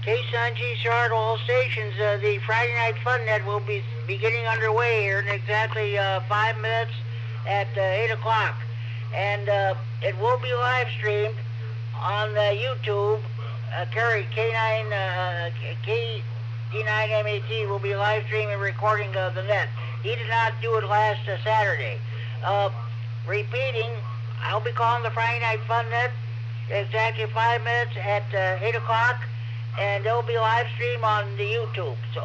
KSNG chart all stations. The Friday Night Fun Net will be getting underway here in exactly 5 minutes at 8 o'clock. And it will be live streamed on YouTube. Kerry K9 KD9MAT will be live streaming and recording the net. He did not do it last Saturday. Repeating, I'll be calling the Friday Night Fun Net exactly 5 minutes at 8 o'clock, and they'll be live streamed on the YouTube. So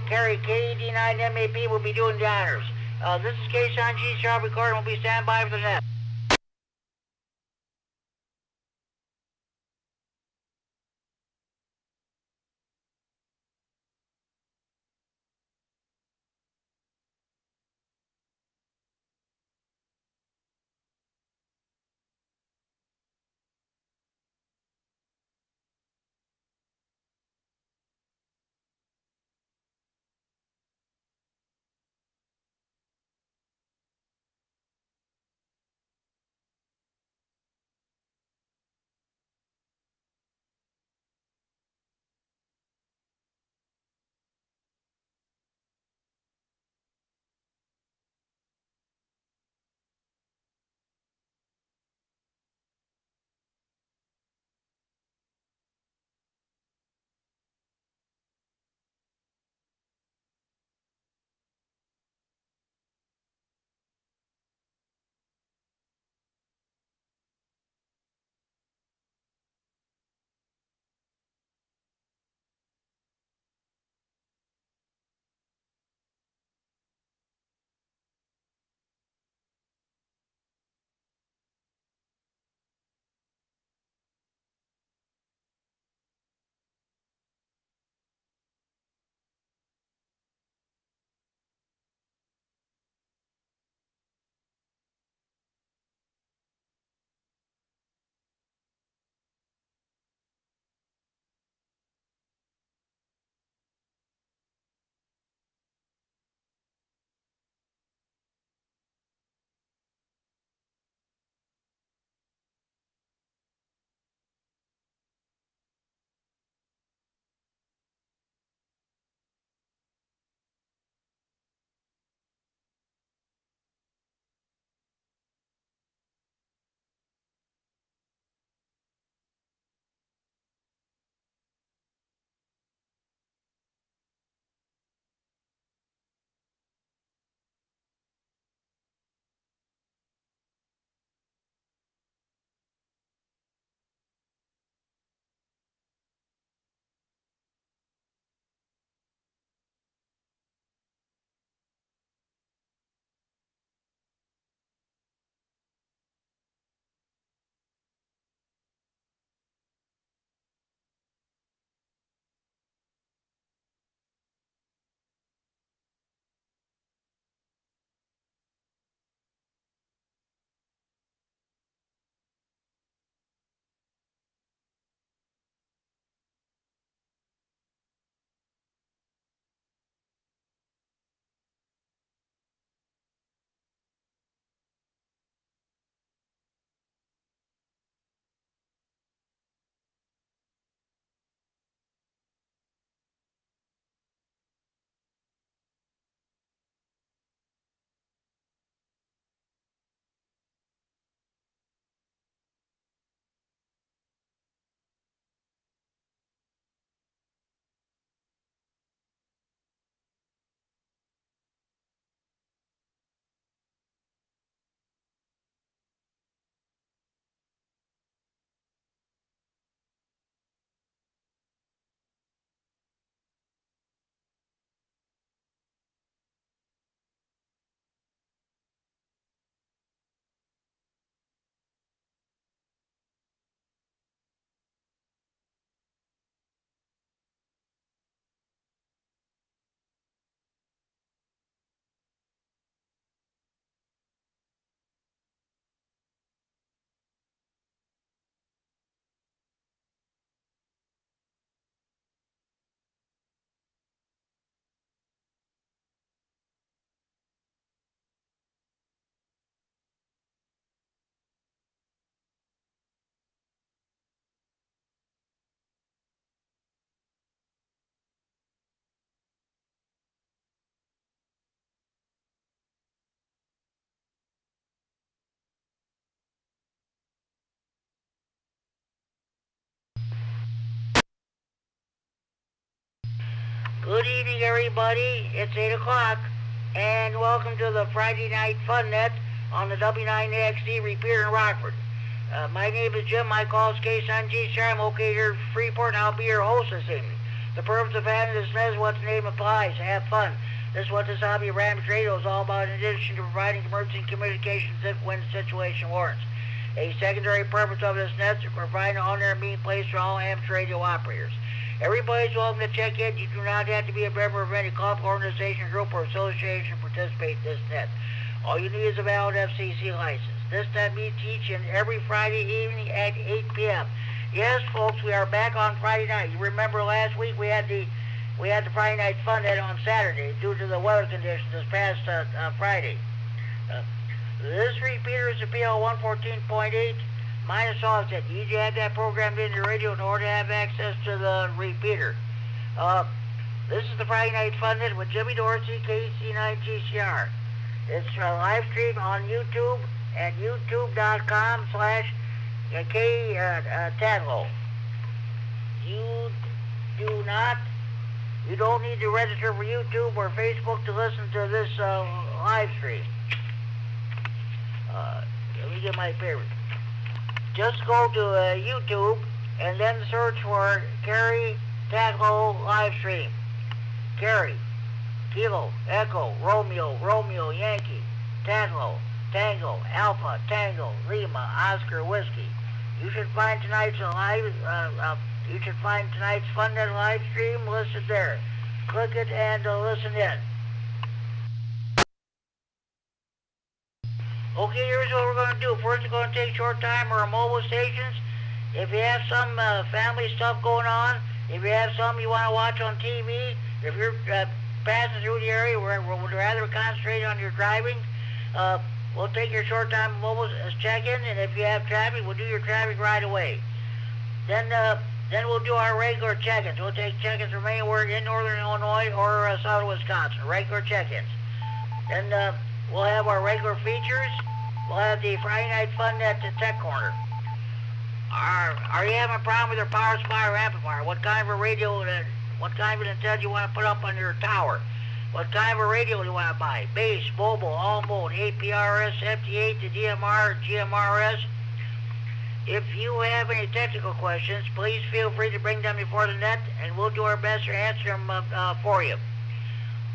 Kerry KD9MAP will be doing the honors. This is KSNG Sharp recording. We'll be standing by for the net. Good evening, everybody. It's 8 o'clock, and welcome to the Friday Night Fun Net on the W9AXD repeater in Rockford. My name is Jim. My call is KSNG. I'm located here in Freeport, and I'll be your host this evening. The purpose of having this net is what the name implies, have fun. This is what this hobby of Rams Radio is all about, in addition to providing emergency communications when the situation warrants. A secondary purpose of this net is to provide an on-air meeting place for all amateur radio operators. Everybody's welcome to check in. You do not have to be a member of any club, organization, group, or association to participate in this net. All you need is a valid FCC license. This net meets each and every Friday evening at 8 p.m. Yes, folks, we are back on Friday night. You remember last week we had the Friday Night Fun Net on Saturday due to the weather conditions this past Friday. This repeater is a PL 114.8 minus offset. You need to have that programmed in your radio in order to have access to the repeater. This is the Friday Night Fun Net with Jimmy Dorsey, KC9GCR. It's live stream on YouTube at youtube.com/Kerry Tatlow. You don't need to register for YouTube or Facebook to listen to this live stream. Let me get my favorite. Just go to YouTube and then search for Kerry Tatlow live stream. Kerry, Kilo, Echo, Romeo, Yankee, Tatlow, Tango, Alpha, Tango, Lima, Oscar, Whiskey. You should find tonight's Fun Net live stream listed there. Click it and listen in. Okay, here's what we're going to do. First, we're going to take short time on our mobile stations. If you have some family stuff going on, if you have something you want to watch on TV, if you're passing through the area where would rather concentrate on your driving, we'll take your short time mobile check-in, and if you have traffic, we'll do your traffic right away. Then we'll do our regular check-ins. We'll take check-ins from anywhere in northern Illinois or southern Wisconsin, regular check-ins. Then we'll have our regular features. We'll have the Friday Night Fun Net Tech Corner. Are you having a problem with your power supply or amplifier? What kind of a radio, what kind of an antenna do you want to put up on your tower? What kind of a radio do you want to buy? Bass, mobile, all mode, APRS, FT8 to DMR, GMRS. If you have any technical questions, please feel free to bring them before the net, and we'll do our best to answer them for you.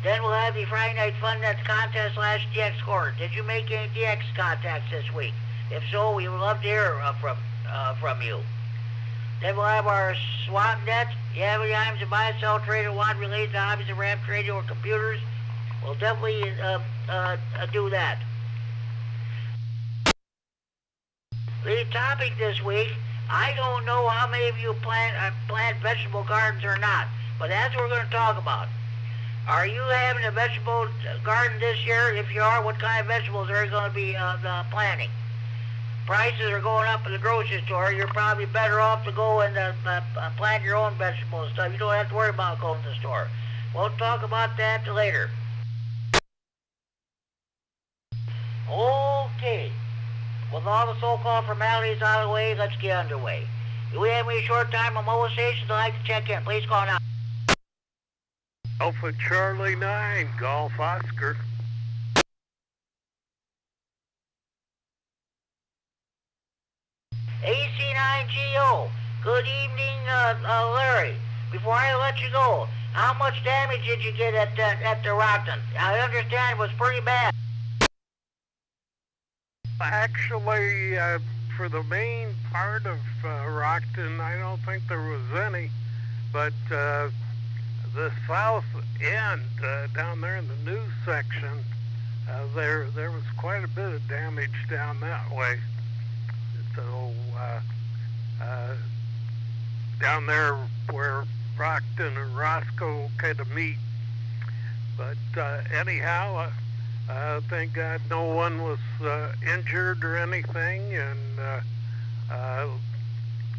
Then we'll have the Friday Night Fun Net contest /DX score. Did you make any DX contacts this week? If so, we would love to hear from you. Then we'll have our swap net. You have any items to buy, sell, trade, or want related to hobbies of RAM, radio, or computers? We'll definitely do that. The topic this week, I don't know how many of you plant vegetable gardens or not, but that's what we're going to talk about. Are you having a vegetable garden this year? If you are, what kind of vegetables are you going to be planting? Prices are going up at the grocery store. You're probably better off to go and plant your own vegetables and stuff. You don't have to worry about going to the store. We'll talk about that later. Okay. With all the so-called formalities out of the way, let's get underway. Do we have any short time on mobile stations that like to check in? Please call now. Alpha Charlie 9, Golf Oscar. AC9GO. Good evening, Larry. Before I let you go, how much damage did you get at the Rockton? I understand it was pretty bad. Actually, for the main part of Rockton, I don't think there was any, but the south end, down there in the news section, there was quite a bit of damage down that way. So down there where Rockton and Roscoe kind of meet. But anyhow, thank God no one was injured or anything, and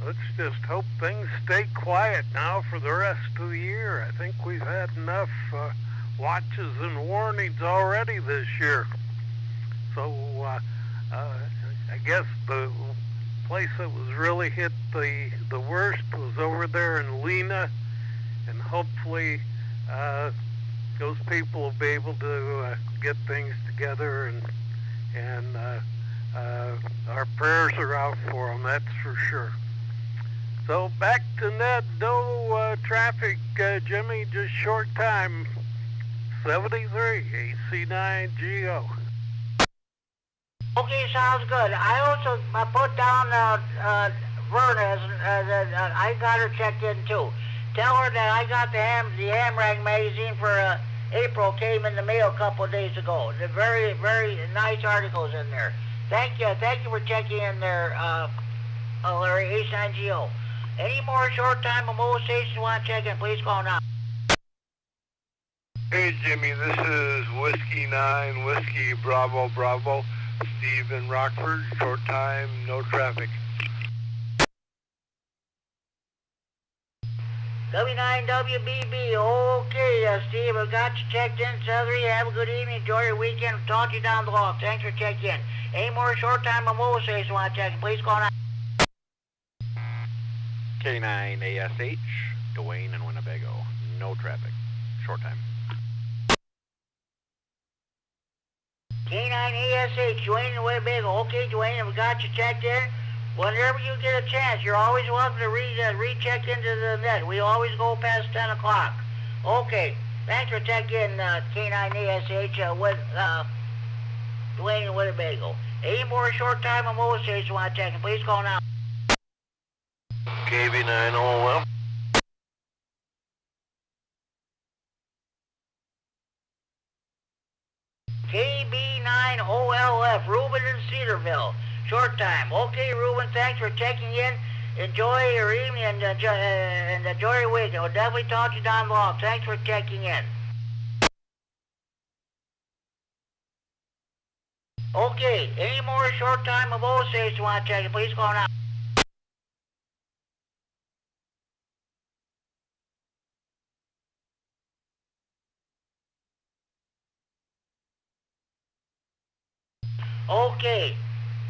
let's just hope things stay quiet now for the rest of the year. I think we've had enough watches and warnings already this year. So I guess the place that was really hit the worst was over there in Lena, and hopefully those people will be able to get things together, and our prayers are out for them, that's for sure. So back to Ned, no traffic, Jimmy, just short time, 73, AC9GO. Okay, sounds good. I also put down Verna, I got her checked in too. Tell her that I got the Hamrag magazine for April, came in the mail a couple of days ago. They're very, very nice articles in there. Thank you for checking in there, Larry, AC9GO. Any more short time mobile stations want to check in, please call now. Hey Jimmy, this is Whiskey 9, Whiskey Bravo Bravo, Steve in Rockford, short time, no traffic. W9WBB, okay, Steve, I've got you checked in. Southern, have a good evening, enjoy your weekend. Talk to you down the hall. Thanks for checking in. Any more short time mobile stations want to check in, please call now. K9ASH, Dwayne and Winnebago, no traffic, short time. K9ASH, Dwayne and Winnebago. Okay, Dwayne, we got you checked in. Whenever you get a chance, you're always welcome to recheck into the net. We always go past 10 o'clock. Okay, thanks for checking in, K9ASH, with Dwayne and Winnebago. Any more short time on mobile stations you want to check in, please call now. KB9OL. KB9OLF, Ruben in Cedarville. Short time. Okay, Ruben, thanks for checking in. Enjoy your evening and enjoy your weekend. We'll definitely talk to you down the line. Thanks for checking in. Okay, any more short time mobile stations you want to check in, please call now. Okay,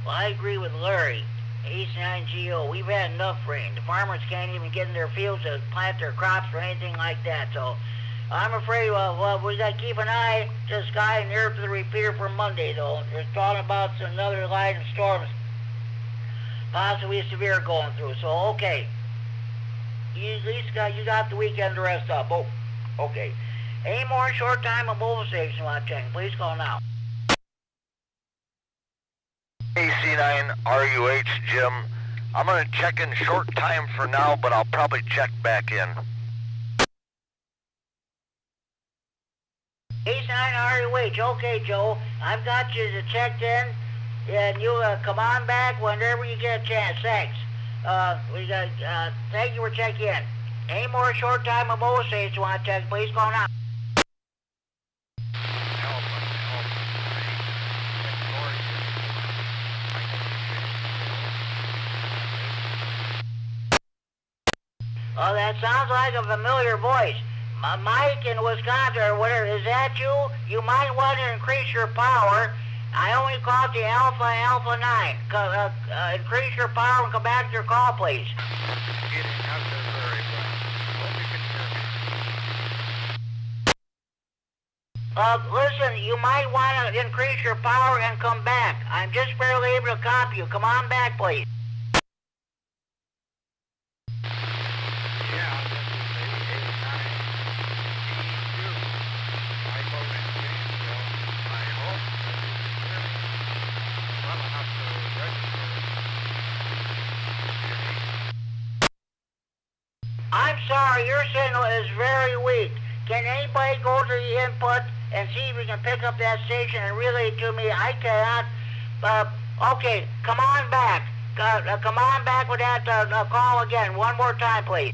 well, I agree with Larry. AC9GO, we've had enough rain. The farmers can't even get in their fields to plant their crops or anything like that. So I'm afraid, well, we got to keep an eye to the sky and ear to the repeater for Monday, though. They're talking about another line of storms, possibly severe going through. So, okay. You at least got the weekend to rest up. Oh, okay. Any more short time on mobile stations you want to check? Please call now. AC9RUH, Jim. I'm going to check in short time for now, but I'll probably check back in. AC9RUH, okay, Joe. I've got you checked in, and you come on back whenever you get a chance. Thanks. Thank you for checking in. Any more short time on mobile stations you want to check? Please call now. Oh, that sounds like a familiar voice. Mike in Wisconsin, or whatever, is that you? You might want to increase your power. I only called the Alpha 9. Increase your power and come back to your call, please. Getting out there very well. Hope you can hear me. Listen, you might want to increase your power and come back. I'm just barely able to copy you. Come on back, please. I'm sorry, your signal is very weak. Can anybody go to the input and see if we can pick up that station and relay it to me? I cannot. Okay, come on back. Come on back with that call again. One more time, please.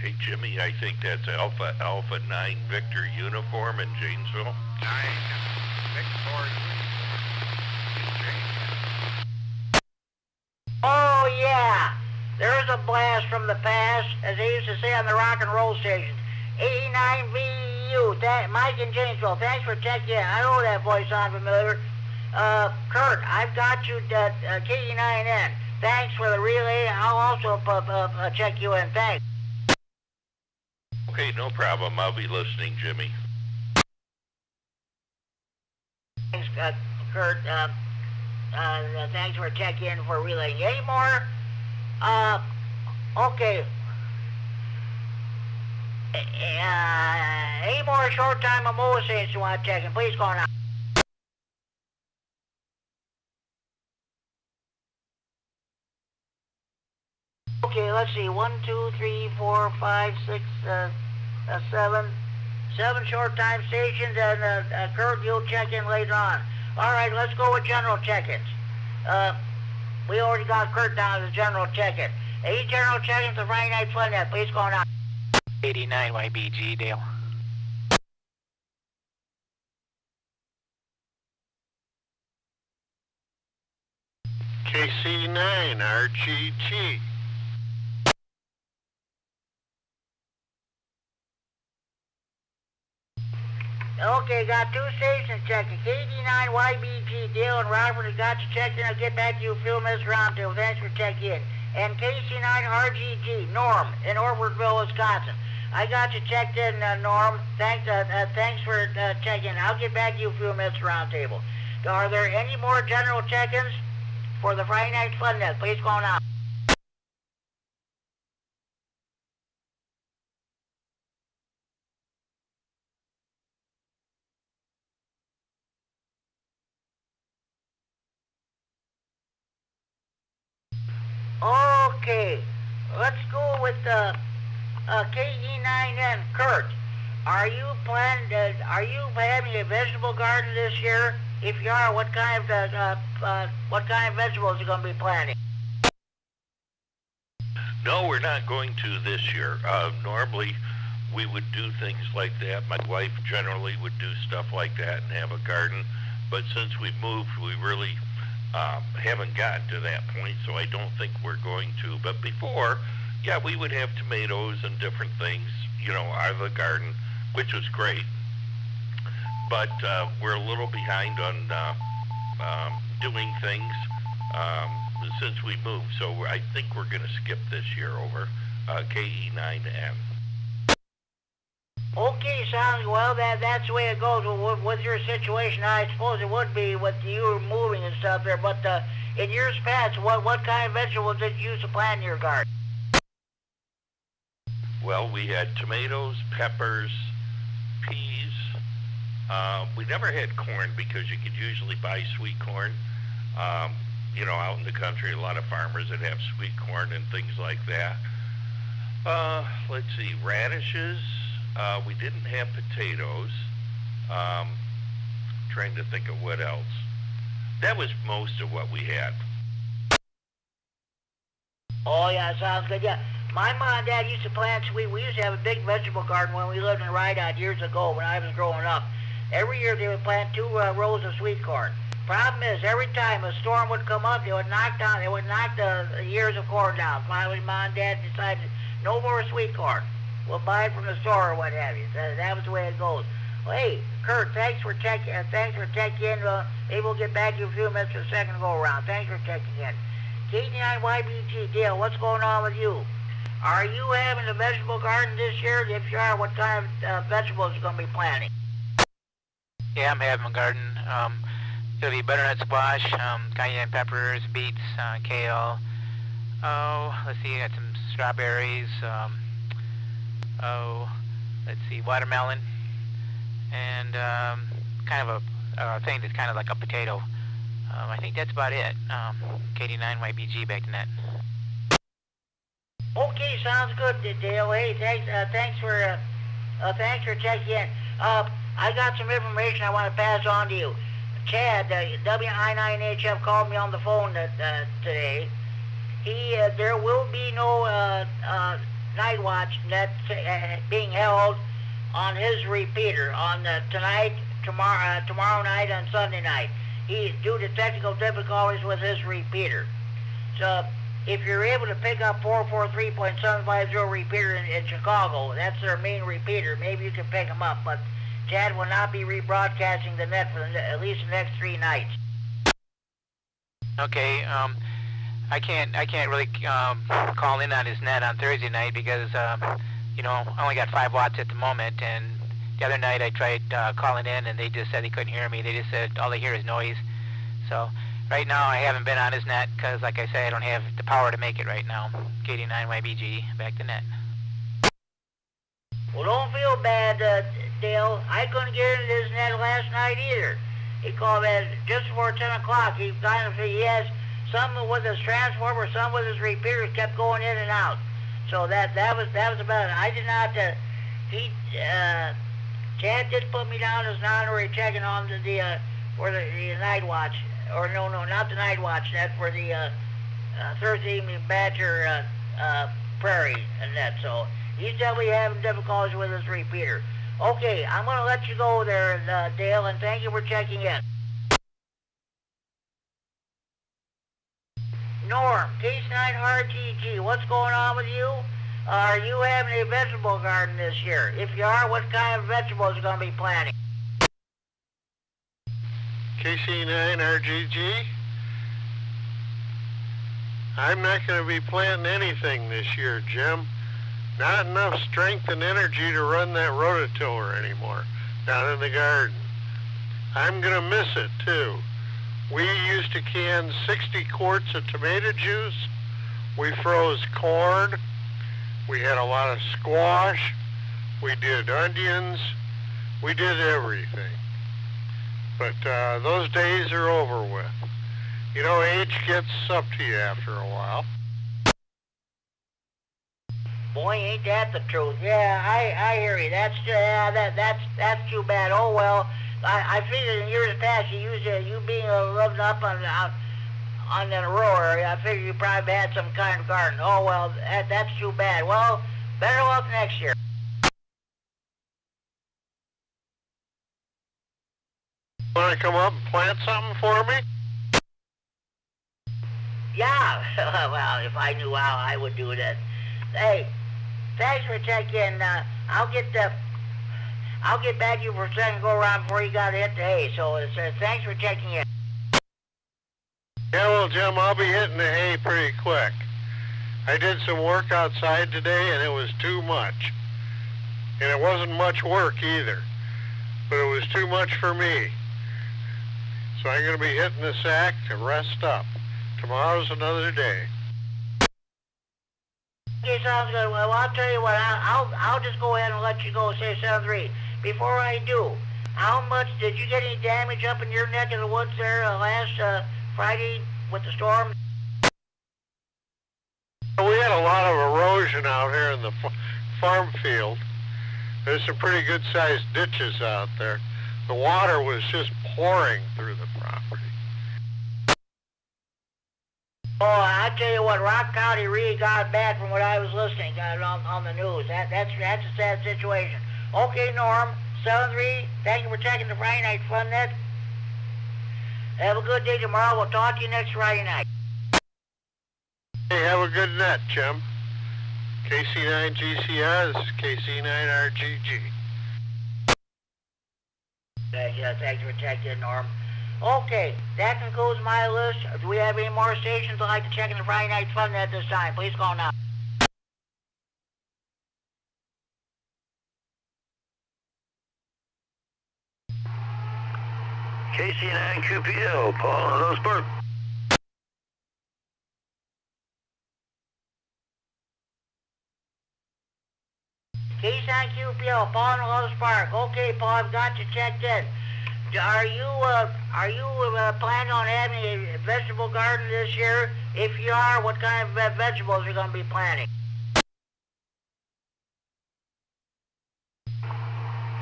Hey Jimmy, I think that's Alpha 9 Victor Uniform in Janesville. 9 Victor in Janesville. Oh, yeah. There's a blast from the past, as they used to say on the rock and roll station. 89VU, Mike in Janesville, thanks for checking in. I know that voice sounds familiar. Kurt, I've got you at KE9N. Thanks for the relay. I'll also check you in. Thanks. Okay, no problem. I'll be listening, Jimmy. Thanks, Kurt. Thanks for checking in for relaying. Any more? Okay. Any more short-time Mimosas you want to check in? Please go on out. Okay, let's see. 1, 2, 3, 4, 5, 6, 7. 7 short-time stations, and Kurt, you'll check in later on. All right, let's go with general check-ins. We already got Kurt down as a general check-in. Any general check-ins for Friday Night Fun Net? Please go on out. 89 YBG, Dale. KC9 RGT. Okay, got 2 stations checking. KD9 YBG, Dale and Robert has got you checked in. I'll get back to you a few minutes around two. Thanks for checking in. And KC9 RGG, Norm, in Orfordville, Wisconsin. I got you checked in, Norm. Thanks for checking in. I'll get back to you a few minutes around table. Are there any more general check-ins for the Friday Night Fun Net? Please go on out. Okay, let's go with KE9N. Kurt, are you having a vegetable garden this year? If you are, what kind of vegetables are you going to be planting? No, we're not going to this year. Normally, we would do things like that. My wife generally would do stuff like that and have a garden. But since we moved, we really haven't gotten to that point, so I don't think we're going to. But before, yeah, we would have tomatoes and different things, out of the garden, which was great. But we're a little behind on doing things since we moved, so I think we're going to skip this year over KE9N. Okay, sounds well. That's the way it goes. With your situation, I suppose it would be with you moving and stuff there. But in years past, what kind of vegetables did you use to plant in your garden? Well, we had tomatoes, peppers, peas. We never had corn because you could usually buy sweet corn. Out in the country, a lot of farmers that have sweet corn and things like that. Let's see, radishes. We didn't have potatoes. Trying to think of what else. That was most of what we had. Oh, yeah, sounds good. Yeah, my mom and dad used to plant sweet. We used to have a big vegetable garden when we lived in Rydot years ago when I was growing up. Every year they would plant 2 rows of sweet corn. Problem is, every time a storm would come up, they would knock the ears of corn down. Finally, mom and dad decided no more sweet corn. We'll buy it from the store or what have you. That was the way it goes. Well, hey, Kurt, thanks for checking in. Maybe we'll get back to you a few minutes for the second go around. Thanks for checking in. KT9YBG, Dale, what's going on with you? Are you having a vegetable garden this year? If you are, what kind of vegetables are you going to be planting? Yeah, I'm having a garden. It'll be butternut squash, cayenne peppers, beets, kale. Let's see, I got some strawberries. Let's see, watermelon, and kind of a thing that's kind of like a potato. I think that's about it. KD9YBG back to net. Okay, sounds good, Dale. Hey, thanks for checking in. I got some information I want to pass on to you. Chad, WI9HF called me on the phone today. There will be no night watch that's being held on his repeater on tonight, tomorrow night, and Sunday night. He's due to technical difficulties with his repeater. So if you're able to pick up 443.750 repeater in Chicago, that's their main repeater. Maybe you can pick them up, but Chad will not be rebroadcasting the net for at least the next 3 nights. Okay, I can't really call in on his net on Thursday night because you know, I only got 5 watts at the moment, and the other night I tried calling in, and they just said they couldn't hear me. They just said all they hear is noise. So right now I haven't been on his net because, like I say, I don't have the power to make it right now. KD9YBG, back to net. Well, don't feel bad, Dale. I couldn't get into this net last night either. He called me just before 10 o'clock. He has some with his transformer, some with his repeaters kept going in and out. So that was about it. I did not. Chad did put me down as non-honorary checking on for the night watch, or no, not the night watch net, for the Thursday evening Badger Prairie and that. So he's definitely having difficulties with his repeater. Okay, I'm going to let you go there, Dale, and thank you for checking in. Norm, Case9RGG, what's going on with you? Are you having a vegetable garden this year? If you are, what kind of vegetables are you going to be planting? KC9RGG, I'm not going to be planting anything this year, Jim. Not enough strength and energy to run that rototiller anymore down in the garden. I'm going to miss it, too. We used to can 60 quarts of tomato juice. We froze corn. We had a lot of squash. We did onions. We did everything. But those days are over with. You know, age gets up to you after a while. Boy, ain't that the truth? Yeah, I hear you. That's too bad. Oh well, I figured in years past you being living up on the rural area. I figured you probably had some kind of garden. Oh well, that's too bad. Well, better luck next year. Want to come up and plant something for me? Yeah. Well, if I knew how, I would do that. Hey. Thanks for checking. I'll get back to you for a second go around before you got to hit the hay. So thanks for checking in. Yeah, well, Jim, I'll be hitting the hay pretty quick. I did some work outside today, and it was too much. And it wasn't much work either, but it was too much for me. So I'm going to be hitting the sack to rest up. Tomorrow's another day. Okay, sounds good. Well, I'll tell you what. I'll just go ahead and let you go. Say 7-3. Before I do, how much did you get any damage up in your neck of the woods there last Friday with the storm? We had a lot of erosion out here in the farm field. There's some pretty good-sized ditches out there. The water was just pouring through the property. Oh, I tell you what, Rock County really got bad from what I was listening on the news. That's a sad situation. Okay, Norm, 7-3, thank you for checking the Friday Night Fun Net. Have a good day tomorrow. We'll talk to you next Friday night. Hey, have a good net, Jim. KC9GCR, this is KC9RGG. Thanks for checking in, Norm. Okay, that concludes my list. Do we have any more stations I'd like to check in the Friday Night Fun at this time? Please call now. KC9QPL, Paul and Osborne. KC9QPL, Paul and Lotus Park. Okay, Paul, I've got you checked in. Are you planning on having a vegetable garden this year? If you are, what kind of vegetables are you going to be planting?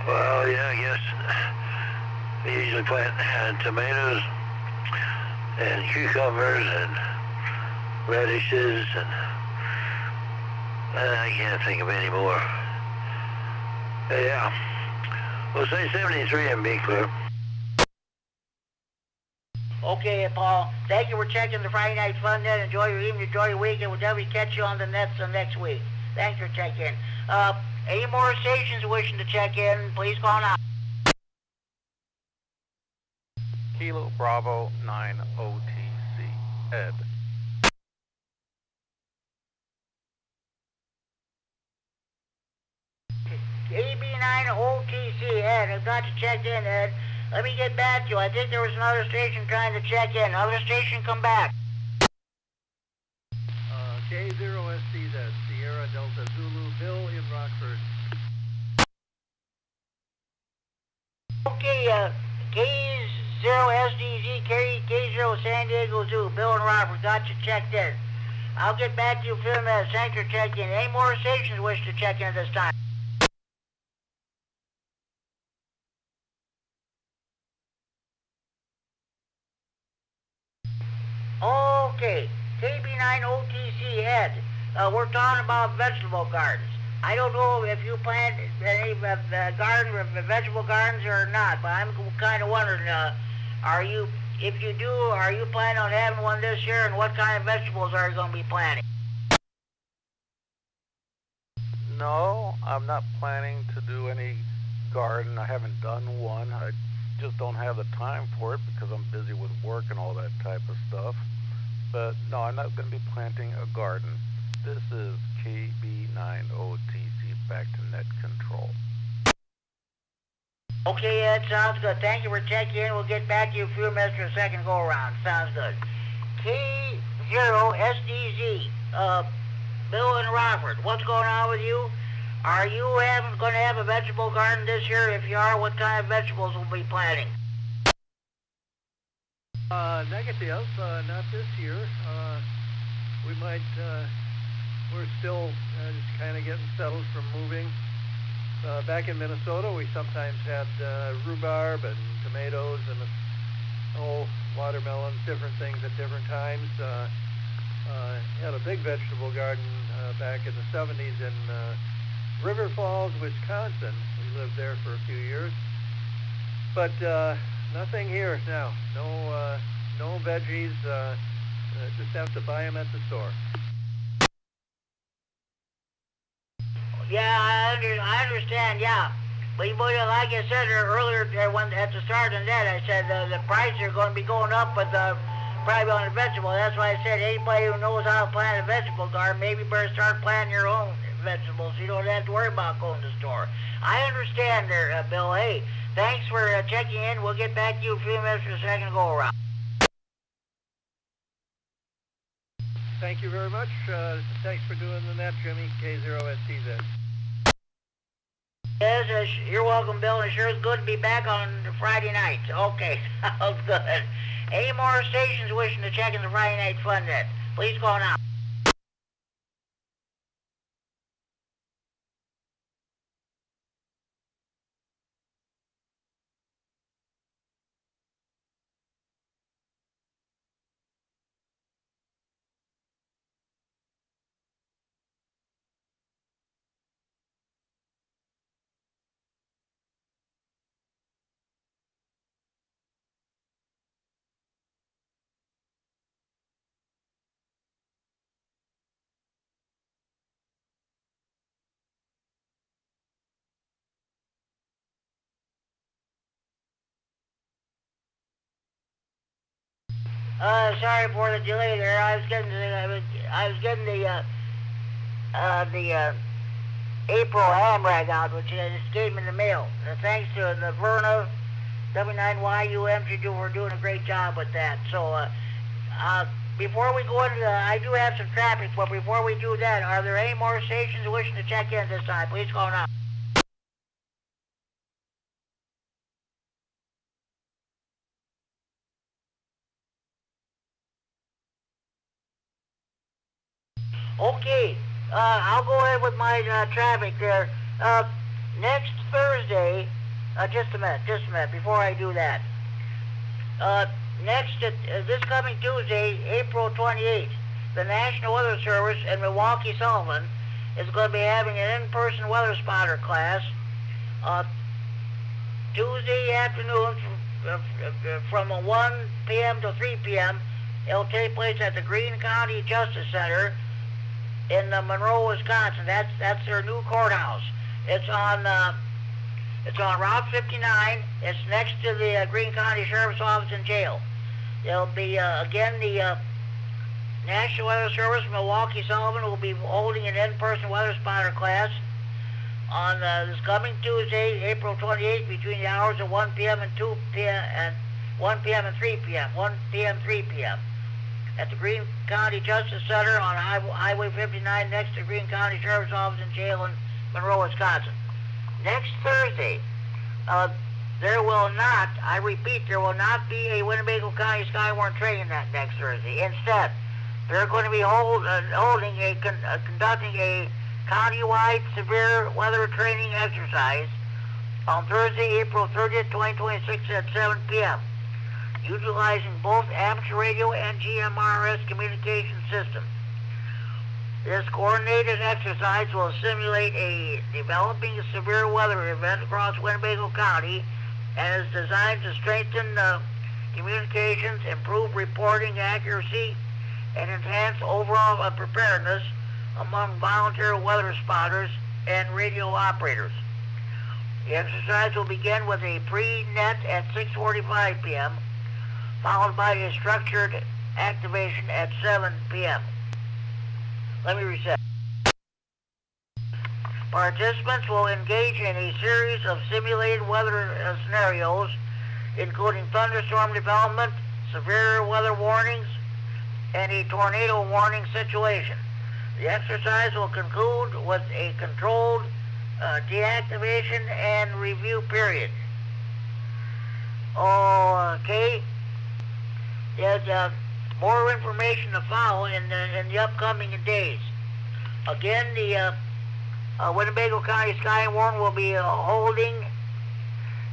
Well, yeah, I guess we usually plant tomatoes and cucumbers and radishes and I can't think of any more. Yeah, we'll say 73 and be clear. Okay, Paul. Thank you for checking the Friday Night Fun Net. Enjoy your evening, enjoy your weekend. We'll definitely catch you on the nets next week. Thanks for checking in. Any more stations wishing to check in, please call now. Kilo Bravo 9 OTC. Ed. KB9OTC, Ed. I've got to check in, Ed. Let me get back to you. I think there was another station trying to check in. Other station, come back. K0STZ, Sierra Delta Zulu, Bill in Rockford. Okay, K0SDZ, K0 San Diego Zoo, Bill and Robert, got you checked in. I'll get back to you in a few minutes. Thanks for checking in. Any more stations wish to check in this time? Okay, KB9OTC, Ed. We're talking about vegetable gardens. I don't know if you plant any vegetable gardens or not, but I'm kind of wondering, if you do, are you planning on having one this year, and what kind of vegetables are you going to be planting? No, I'm not planning to do any garden. I haven't done one. I just don't have the time for it because I'm busy with work and all that type of stuff. But no, I'm not going to be planting a garden. This is KB9OTC, back to net control. Okay, Ed, sounds good. Thank you for checking in. We'll get back to you in a few minutes for a second go around. Sounds good. K0SDZ, Bill and Robert, what's going on with you? Are you going to have a vegetable garden this year? If you are, what kind of vegetables will be planting? Negative, not this year. We might, we're still just kind of getting settled from moving. Back in Minnesota, we sometimes had rhubarb and tomatoes and watermelons, different things at different times. Had a big vegetable garden back in the 70s in River Falls, Wisconsin. We lived there for a few years. But nothing here now. No veggies. Just have to buy them at the store. Yeah, I understand, yeah. But like I said earlier, when at the start of that, I said the prices are going to be going up, but probably on the vegetable. That's why I said anybody who knows how to plant a vegetable garden, maybe better start planting your own vegetables. You don't have to worry about going to the store. I understand there, Bill. Hey, thanks for checking in. We'll get back to you in a few minutes for a second go around. Thank you very much. Thanks for doing the net, Jimmy. K0STZ. Yes, you're welcome, Bill. It sure is good to be back on Friday night. Okay, sounds good. Any more stations wishing to check in the Friday night fun net? Please call now. Sorry for the delay there. I was getting the April ham rag out, which just came in the mail. Thanks to the Verna W9YUM for doing a great job with that. So, before we go into I do have some traffic, but before we do that, are there any more stations wishing to check in this time? Please call now. Okay, I'll go ahead with my traffic there. Next Thursday, just a minute, before I do that. This coming Tuesday, April 28th, the National Weather Service in Milwaukee, Sullivan, is going to be having an in-person weather spotter class Tuesday afternoon from 1 p.m. to 3 p.m. It'll take place at the Greene County Justice Center in Monroe, Wisconsin. That's their new courthouse. It's on Route 59. It's next to the Greene County Sheriff's Office and Jail. It'll be again the National Weather Service Milwaukee Sullivan will be holding an in-person weather spotter class on this coming Tuesday, April 28th, between the hours of 1 p.m. and 2 p.m. and 1 p.m. and 3 p.m. 1 p.m. 3 p.m. at the Greene County Justice Center on Highway 59 next to Greene County Sheriff's Office and Jail in Monroe, Wisconsin. Next Thursday, there will not, I repeat, there will not be a Winnebago County Skywarn training that next Thursday. Instead, they're going to be conducting a county-wide severe weather training exercise on Thursday, April 30th, 2026 at 7 p.m. utilizing both amateur radio and GMRS communication systems. This coordinated exercise will simulate a developing severe weather event across Winnebago County and is designed to strengthen communications, improve reporting accuracy, and enhance overall preparedness among volunteer weather spotters and radio operators. The exercise will begin with a pre-net at 6:45 p.m., followed by a structured activation at 7 p.m. Let me reset. Participants will engage in a series of simulated weather scenarios, including thunderstorm development, severe weather warnings, and a tornado warning situation. The exercise will conclude with a controlled deactivation and review period. Okay. There's more information to follow in the upcoming days. Again, the Winnebago County Skywarn will be holding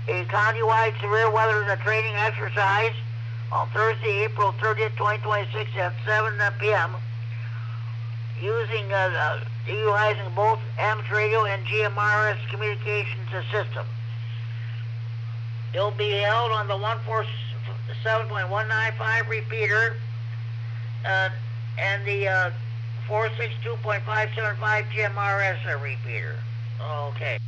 a county-wide severe weather training exercise on Thursday, April 30th, 2026 at 7 p.m. utilizing both amateur radio and GMRS communications system. It will be held on the 147.195 repeater and the 462.575 GMRS repeater. Okay.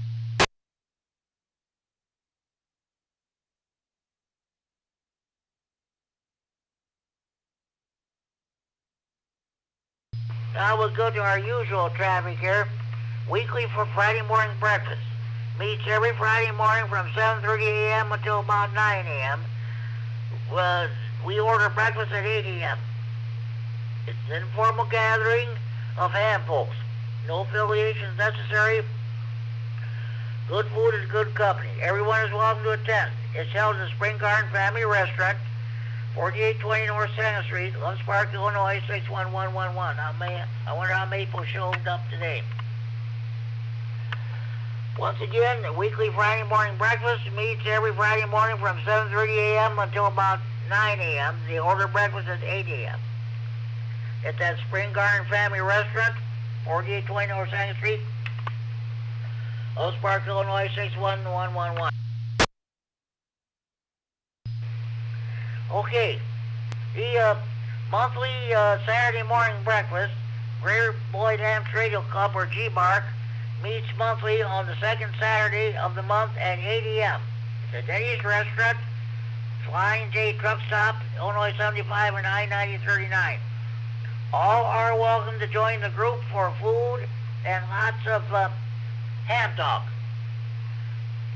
Now we'll go to our usual traffic here. Weekly for Friday morning breakfast. Meets every Friday morning from 7:30 a.m. until about 9 a.m. We order breakfast at 8 a.m. It's an informal gathering of ham folks. No affiliations necessary. Good food and good company. Everyone is welcome to attend. It's held in the Spring Garden Family Restaurant, 4820 North 2nd Street, Lone Park, Illinois, 61111. I wonder how many people showed up today. Once again, the weekly Friday morning breakfast meets every Friday morning from 7:30 a.m. until about 9 a.m. The order breakfast at 8 a.m. At that Spring Garden Family Restaurant, 4820 North 2nd Street, Lone Park, Illinois, 61111. Okay, the monthly Saturday morning breakfast, Greater Boyd Amateur Radio Club, or G-Bark, meets monthly on the second Saturday of the month at 8 a.m. It's a Denny's restaurant, Flying J Truck Stop, Illinois 75 and I-9039. All are welcome to join the group for food and lots of ham talk.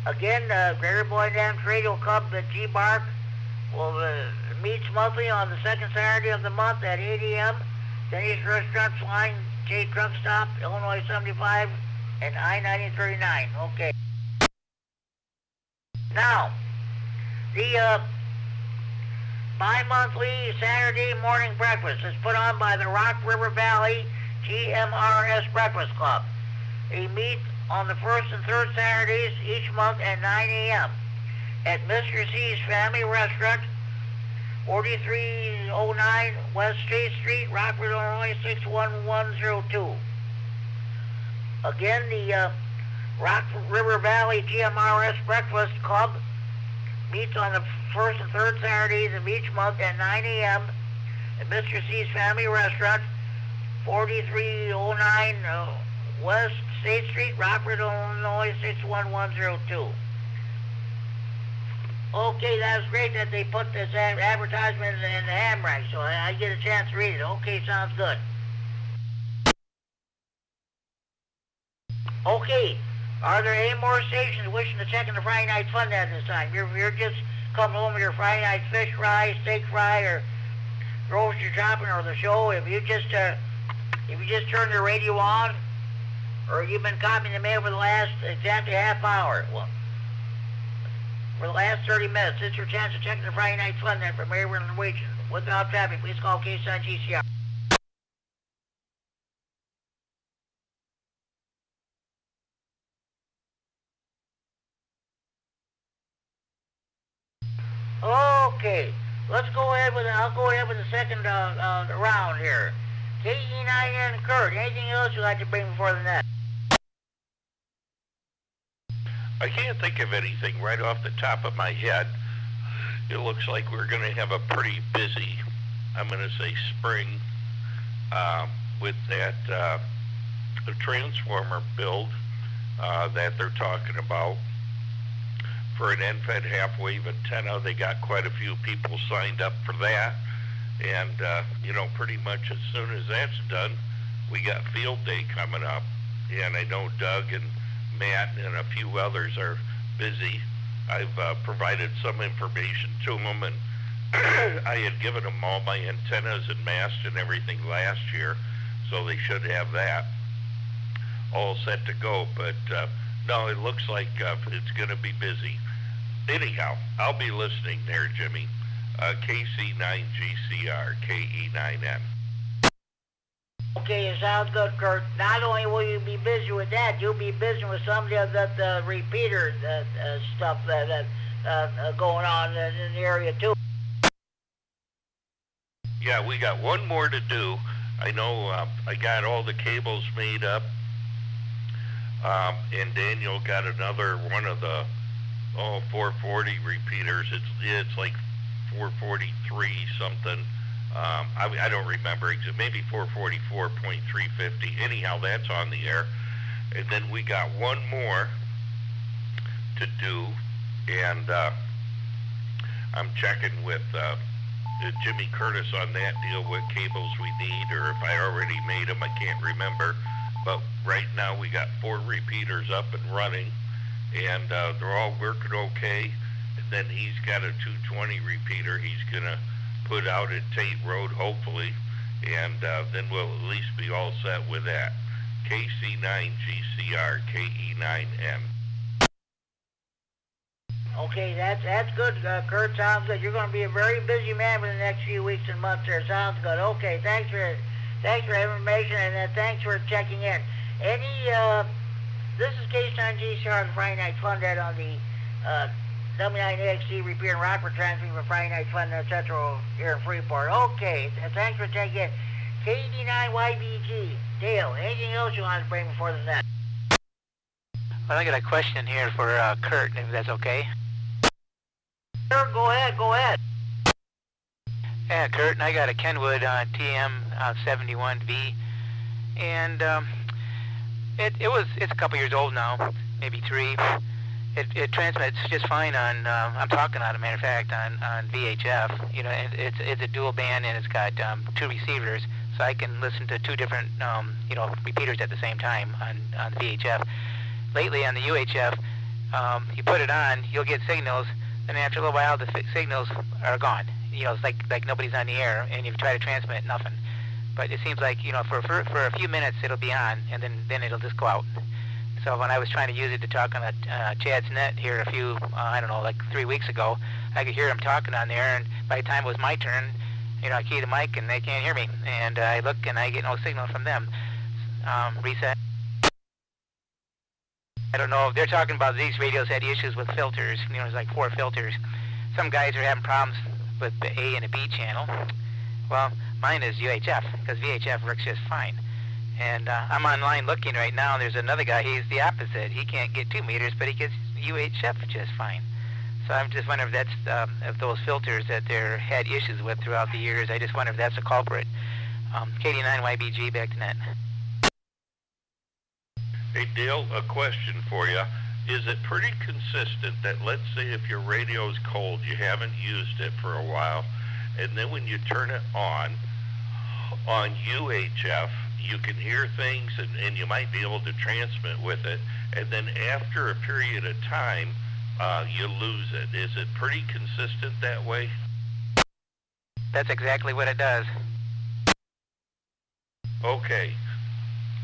Again, Greater Boyd Amateur Radio Club at G-Bark will meets monthly on the second Saturday of the month at 8 a.m. Denny's Restaurant, Flying J Truck Stop, Illinois 75 and I-9039. Okay. Now, the bi-monthly Saturday morning breakfast is put on by the Rock River Valley GMRS Breakfast Club. They meet on the first and third Saturdays each month at 9 a.m. at Mr. C's Family Restaurant, 4309 West State Street, Rockford, Illinois, 61102. Again, the Rock River Valley GMRS Breakfast Club meets on the first and third Saturdays of each month at 9 a.m. at Mr. C's Family Restaurant, 4309 West State Street, Rockford, Illinois, 61102. Okay, that's great that they put this advertisement in the ham rack, so I get a chance to read it. Okay, sounds good. Okay, Are there any more stations wishing to check in the Friday Night Fun at this time? You're just coming home with your Friday night fish fry, steak fry, or grocery shopping, or the show. If you just turn the radio on, or you've been copying the mail for the last exactly half hour, well, for the last 30 minutes, it's your chance to check in the Friday Night Fun net from everywhere in the region. Without traffic, please call K-Sign GCR. Okay, I'll go ahead with the second round here. KE9N Kurt, anything else you'd like to bring before the net? I can't think of anything right off the top of my head. It looks like we're going to have a pretty busy, I'm going to say spring, with that transformer build that they're talking about. For an end-fed half-wave antenna, they got quite a few people signed up for that. And, you know, pretty much as soon as that's done, we got field day coming up. And I know Doug and Matt and a few others are busy. I've provided some information to them, and I had given them all my antennas and masts and everything last year, so they should have that all set to go. But no, it looks like it's going to be busy. Anyhow, I'll be listening there, Jimmy. KC9GCR, KE9N. Okay, it sounds good, Kurt. Not only will you be busy with that, you'll be busy with some of the repeater stuff that going on in the area, too. Yeah, we got one more to do. I know I got all the cables made up, and Daniel got another one of the 440 repeaters. It's like 443 something. I don't remember, maybe 444.350. Anyhow, that's on the air. And then we got one more to do, and I'm checking with Jimmy Curtis on that deal, what cables we need, or if I already made them, I can't remember. But right now we got 4 repeaters up and running, and they're all working okay. And then he's got a 220 repeater he's going to put out at Tate Road, hopefully, and then we'll at least be all set with that. KC9GCR, KE9N. Okay, that's good, Kurt. Sounds good. You're going to be a very busy man for the next few weeks and months there. Sounds good. Okay, thanks for information, and thanks for checking in. This is K-Sign GCR, the Friday Night Fun Net on the W9AXC Repair and Rockford transmitting for Friday Night Fun Net Central here in Freeport. Okay, thanks for checking in. KD9YBG, Dale, anything else you want to bring before the net? Well, I got a question here for Kurt, if that's okay. Sure, go ahead. Yeah, Kurt, and I got a Kenwood TM71V, and it's a couple years old now, maybe 3. It transmits just fine on, I'm talking on a matter of fact, on VHF. You know, it's a dual band, and it's got 2 receivers, so I can listen to 2 different, repeaters at the same time on VHF. Lately on the UHF, you put it on, you'll get signals, and after a little while, the signals are gone. You know, it's like nobody's on the air, and you try to transmit, nothing. But it seems like, for a few minutes, it'll be on, and then it'll just go out. So when I was trying to use it to talk on Chad's net here a few, like 3 weeks ago, I could hear him talking on there, and by the time it was my turn, I key the mic, and they can't hear me. And I look, and I get no signal from them. Reset. I don't know if they're talking about these radios had issues with filters. There's like 4 filters. Some guys are having problems with the A and the B channel. Well, mine is UHF, because VHF works just fine. And I'm online looking right now, and there's another guy, he's the opposite. He can't get 2 meters, but he gets UHF just fine. So I'm just wondering if that's if those filters that they had issues with throughout the years. I just wonder if that's a culprit. KD9YBG, back to net. Hey, Dale, a question for you. Is it pretty consistent that, let's say if your radio's cold, you haven't used it for a while, and then when you turn it on UHF, you can hear things, and you might be able to transmit with it, and then after a period of time, you lose it. Is it pretty consistent that way? That's exactly what it does. Okay.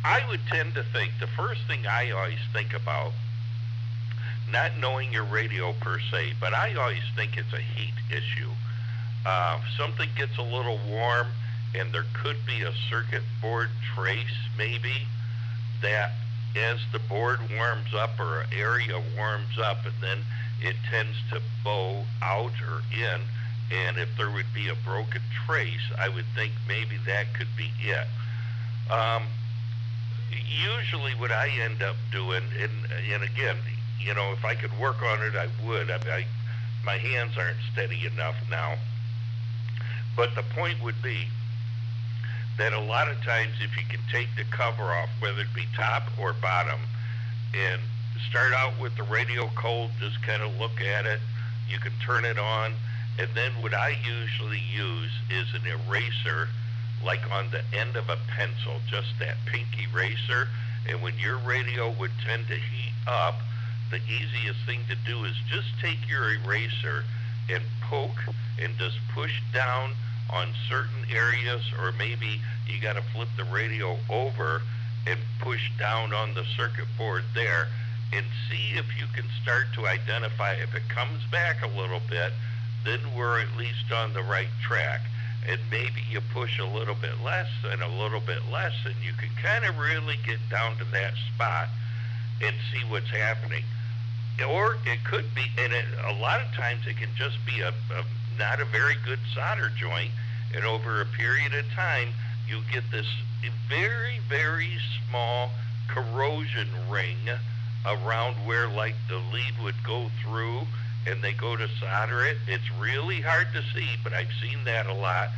I would tend to think, the first thing I always think about, not knowing your radio per se, but I always think it's a heat issue. Something gets a little warm, and there could be a circuit board trace, maybe, that as the board warms up or an area warms up, and then it tends to bow out or in, and if there would be a broken trace, I would think maybe that could be it. Usually what I end up doing, and again, you know, if I could work on it, I would. My hands aren't steady enough now. But the point would be that a lot of times if you can take the cover off, whether it be top or bottom, and start out with the radio cold, just kind of look at it, you can turn it on, and then what I usually use is an eraser, like on the end of a pencil, just that pink eraser, and when your radio would tend to heat up, the easiest thing to do is just take your eraser and poke and just push down on certain areas, or maybe you got to flip the radio over and push down on the circuit board there and see if you can start to identify. If it comes back a little bit, then we're at least on the right track. And maybe you push a little bit less and a little bit less, and you can kind of really get down to that spot and see what's happening. Or it could be, and a lot of times it can just be not a very good solder joint, and over a period of time you get this very, very small corrosion ring around where like the lead would go through, and they go to solder it. It's really hard to see, but I've seen that a lot,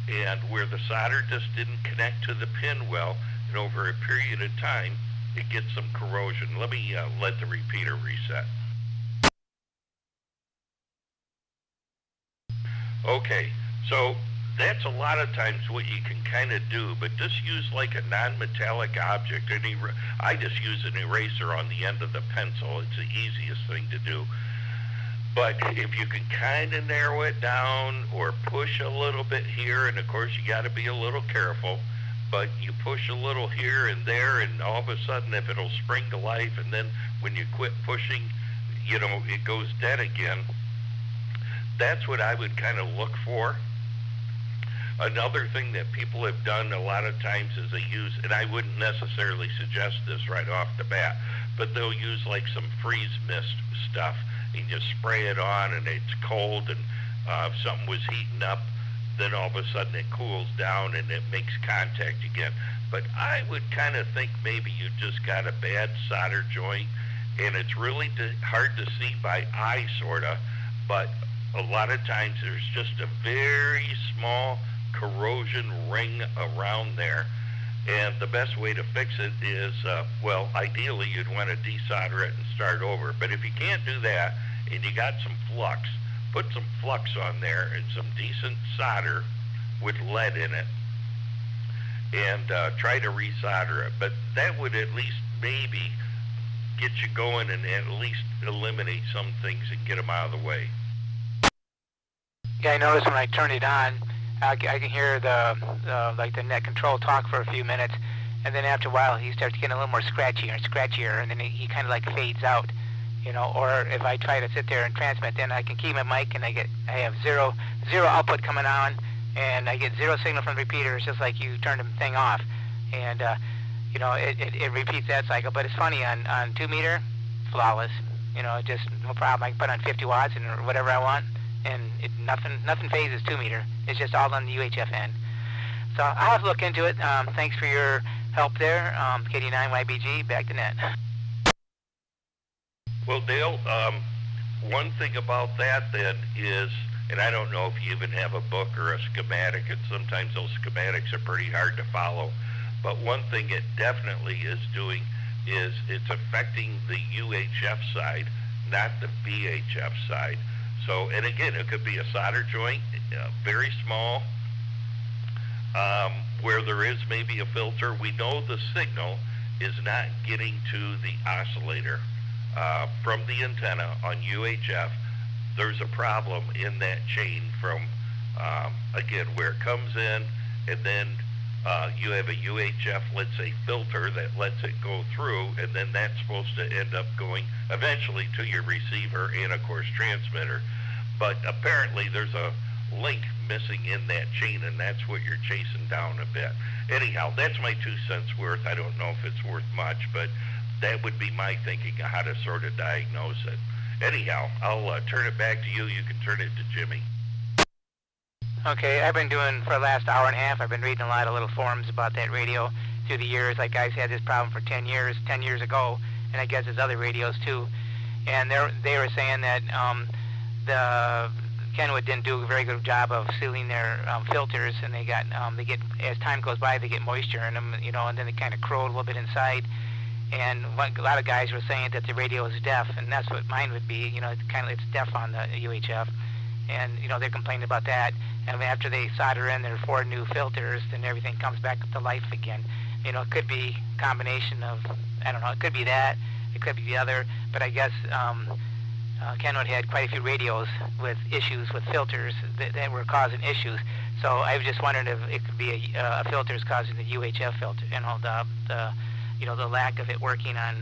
and where the solder just didn't connect to the pin well, and over a period of time it gets some corrosion. Let me let the repeater reset. Okay, so that's a lot of times what you can kind of do, but just use like a non-metallic object. I just use an eraser on the end of the pencil. It's the easiest thing to do. But if you can kind of narrow it down or push a little bit here, and of course you got to be a little careful, but you push a little here and there, and all of a sudden if it'll spring to life, and then when you quit pushing, you know, it goes dead again. That's what I would kind of look for. Another thing that people have done a lot of times is they use, and I wouldn't necessarily suggest this right off the bat, but they'll use like some freeze mist stuff, and you spray it on, and it's cold, and if something was heating up, then all of a sudden it cools down and it makes contact again. But I would kind of think maybe you just got a bad solder joint, and it's really hard to see by eye, sort of, but a lot of times there's just a very small corrosion ring around there, and the best way to fix it is, well, ideally you'd want to desolder it and start over. But if you can't do that and you got some flux, put some flux on there and some decent solder with lead in it, and try to resolder it. But that would at least maybe get you going and at least eliminate some things and get them out of the way. Yeah, I noticed when I turn it on, I can hear the net control talk for a few minutes, and then after a while he starts getting a little more scratchier and scratchier, and then he kind of like fades out, you know. Or if I try to sit there and transmit, then I can keep my mic, and I have zero output coming on, and I get zero signal from the repeater. It's just like you turn the thing off, and you know, it repeats that cycle. But it's funny, on 2 meter, flawless, you know, just no problem. I can put on 50 watts and whatever I want, and nothing phases 2 meter. It's just all on the UHF end. So I'll have to look into it. Thanks for your help there. KD9YBG, back to net. Well, Dale, one thing about that then is, and I don't know if you even have a book or a schematic, and sometimes those schematics are pretty hard to follow, but one thing it definitely is doing is it's affecting the UHF side, not the VHF side. So, and again, it could be a solder joint, very small, where there is maybe a filter. We know the signal is not getting to the oscillator from the antenna on UHF. There's a problem in that chain from, again, where it comes in, and then you have a UHF, let's say, filter that lets it go through, and then that's supposed to end up going eventually to your receiver and, of course, transmitter. But apparently there's a link missing in that chain, and that's what you're chasing down a bit. Anyhow, that's my 2 cents worth. I don't know if it's worth much, but that would be my thinking of how to sort of diagnose it. Anyhow, I'll turn it back to you. You can turn it to Jimmy. Okay, I've been doing, for the last hour and a half, I've been reading a lot of little forums about that radio through the years. Like, guys had this problem for 10 years ago, and I guess there's other radios too. And they were saying that the Kenwood didn't do a very good job of sealing their filters, and they get, as time goes by, they get moisture in them, you know, and then they kind of corrode a little bit inside. And a lot of guys were saying that the radio is deaf, and that's what mine would be. You know, it's deaf on the UHF, and you know they're complaining about that. And after they solder in their 4 new filters, then everything comes back to life again. You know, it could be a combination of, I don't know, it could be that, it could be the other, but I guess Kenwood had quite a few radios with issues with filters that were causing issues. So I was just wondering if it could be a filters causing the UHF filter, you know, the lack of it working on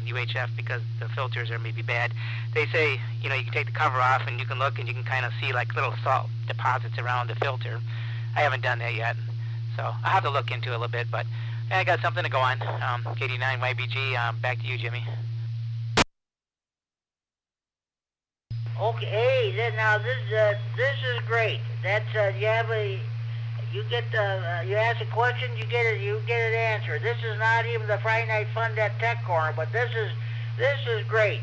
UHF because the filters are maybe bad. They say, you know, you can take the cover off and you can look and you can kind of see like little salt deposits around the filter. I haven't done that yet, so I'll have to look into it a little bit, but I got something to go on. KD9 YBG, back to you, Jimmy. Okay, hey, now this is great. That's you ask a question, you get it answered. This is not even the Friday Night Fun Net Tech Corner, but this is great.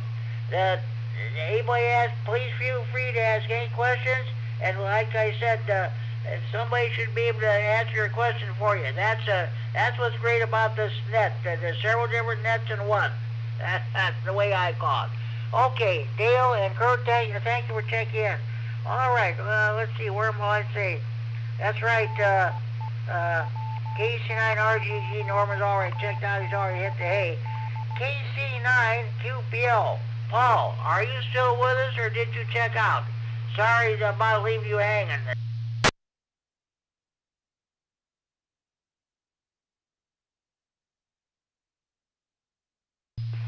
Anybody please feel free to ask any questions, and like I said, somebody should be able to answer your question for you. That's what's great about this net. There's several different nets in one. That's the way I call it. Okay, Dale and Kurt, thank you for checking in. All right, let's see, where am I say? That's right, KC9RGG, Norman's already checked out, he's already hit the hay. KC9QPL, Paul, are you still with us or did you check out? Sorry about leaving you hanging.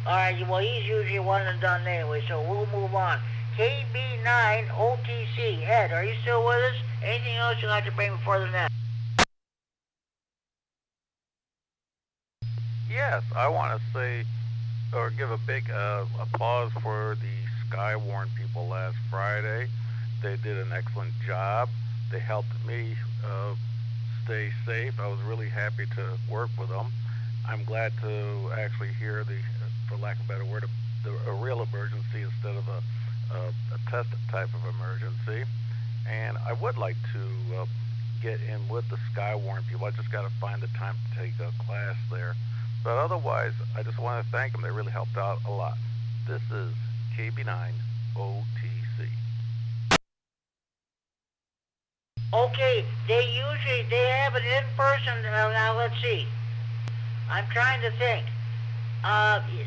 All right, well, he's usually one and done anyway, so we'll move on. KB9OTC, Ed, are you still with us? Anything else you'd like to bring before the net? Yes, I want to say, or give a big applause for the Skywarn people last Friday. They did an excellent job. They helped me stay safe. I was really happy to work with them. I'm glad to actually hear for lack of a better word, a real emergency instead of a tested type of emergency. And I would like to get in with the Skywarn people. I just got to find the time to take a class there. But otherwise, I just want to thank them. They really helped out a lot. This is KB9OTC. Okay, they have an in-person, now let's see. I'm trying to think.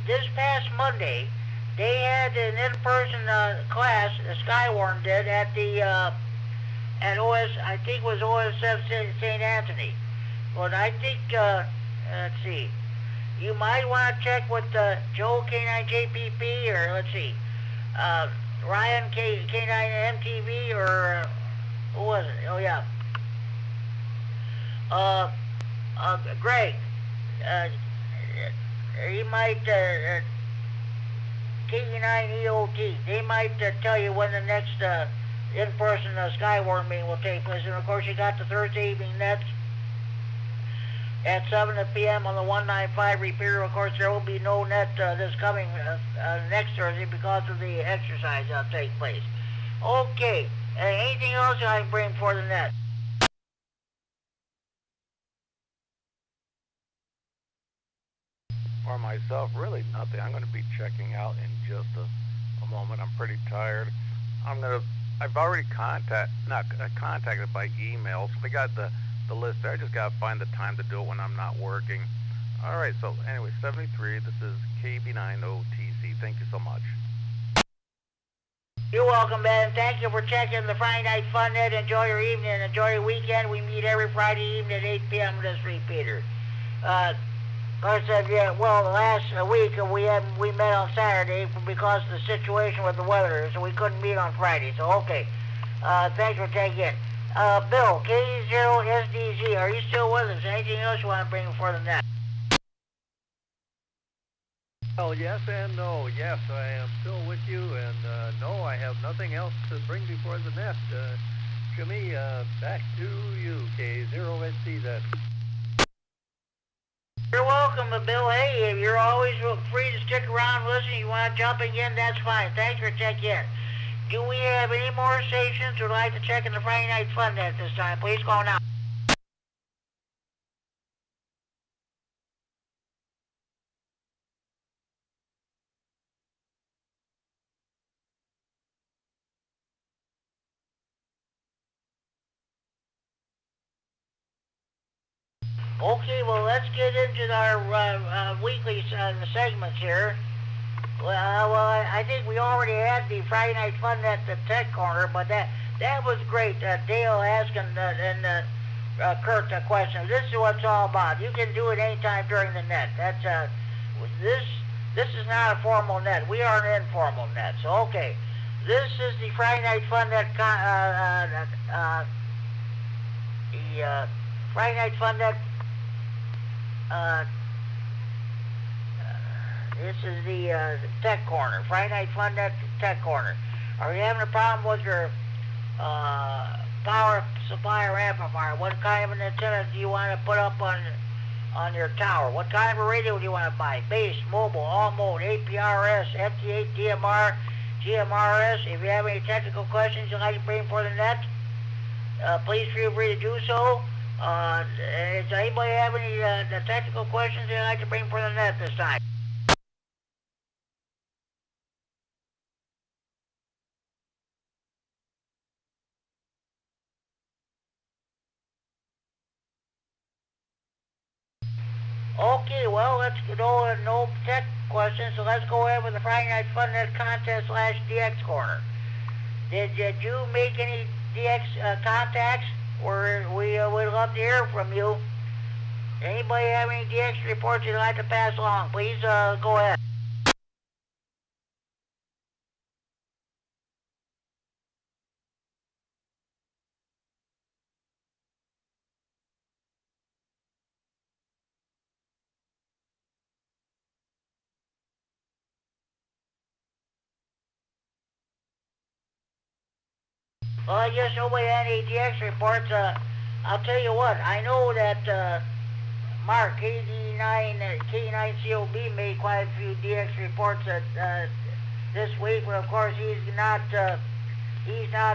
This past Monday, they had an in-person class, Skywarn did, at I think it was OSF St. Anthony. But I think, let's see, you might want to check with Joe K9JPP, or let's see, Ryan K9MTV, or who was it? Oh yeah, Greg. He might, KE9EOT, they might tell you when the next in-person Skywarn meeting will take place. And of course, you got the Thursday evening nets at 7 p.m. on the 195 repeater. Of course, there will be no net this coming next Thursday because of the exercise that'll take place. Okay, anything else I can bring for the net? For myself, really nothing. I'm going to be checking out in just a moment. I'm pretty tired. I've already contacted by email. So they got the the list there. I just got to find the time to do it when I'm not working. All right, so anyway, 73, this is KB90TC. Thank you so much. You're welcome, Ben. Thank you for checking the Friday Night Fun Net. Enjoy your evening. Enjoy your weekend. We meet every Friday evening at 8 p.m. with this repeater. Of course, well, last week we met on Saturday because of the situation with the weather, so we couldn't meet on Friday. So, okay. Thanks for taking it. Bill, K0SDZ, are you still with us? Anything else you want to bring before the net? Well, yes and no. Yes, I am still with you, and no, I have nothing else to bring before the net. Jimmy, back to you, K0SDZ. You're welcome, Bill. Hey, you're always free to stick around, listen. You want to jump again, that's fine. Thanks for checking in. Do we have any more stations who would like to check in the Friday Night Fun Net this time? Please call now. Okay, well, let's get into our weekly segments here. Well, I think we already had the Friday Night Fun Net, the Tech Corner, but that was great. Dale asking and Kurt a question. This is what it's all about. You can do it anytime during the net. That's this is not a formal net. We are an informal net. So okay, this is the Friday Night Fun Net. The Friday Night Fun Net. This is the Tech Corner, Friday Night Fun Net Tech Corner. Are you having a problem with your power supply or amplifier? What kind of an antenna do you want to put up on your tower? What kind of a radio do you want to buy? Base, mobile, all mode, APRS, FT8, DMR, GMRS. If you have any technical questions you'd like to bring for the net, please feel free to do so. Does anybody have any technical questions they'd like to bring for the net this time? Okay, well, let's go no tech questions, so let's go ahead with the Friday Night Fun Net contest / DX Corner. Did you make any DX contacts? We would love to hear from you. Anybody have any DX reports you'd like to pass along? Please go ahead. Well, I guess nobody had any DX reports. I'll tell you what, I know that Mark, K9COB made quite a few DX reports this week, but of course he's not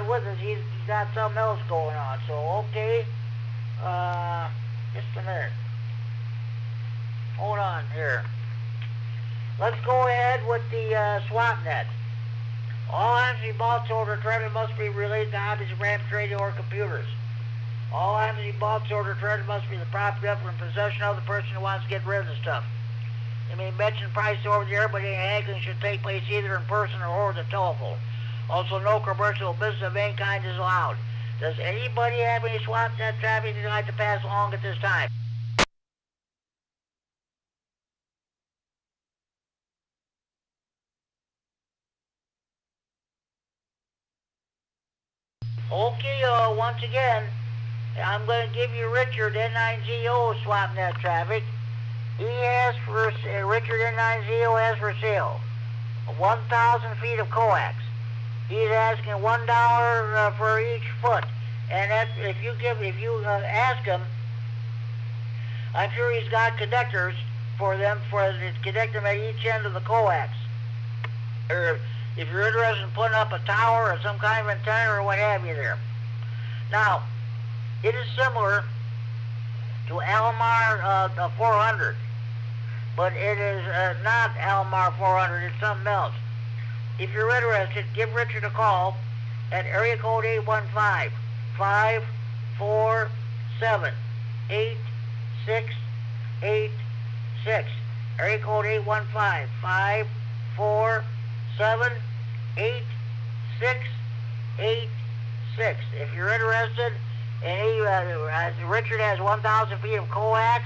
with us. He's got something else going on. So, okay, just a minute. Hold on here. Let's go ahead with the swap net. All items bought, sold, or traded must be related to objects, ramps, radio, or computers. All items bought, sold, or traded must be the property of or in possession of the person who wants to get rid of the stuff. It may mention price over the air, but any haggling should take place either in person or over the telephone. Also, no commercial business of any kind is allowed. Does anybody have any swap net traffic they'd like to pass along at this time? Okay, once again, I'm going to give you Richard N9ZO SwapNet traffic. He has for Richard N9ZO has for sale 1,000 feet of coax. He's asking $1 for each foot, and that, if you ask him, I'm sure he's got connectors for them to connect them at each end of the coax. Or if you're interested in putting up a tower or some kind of antenna or what have you there. Now, it is similar to Almar 400, but it is not Almar 400, it's something else. If you're interested, give Richard a call at area code 815-546-6666. Area code 815-547-8686. If you're interested, and Richard has 1,000 feet of coax.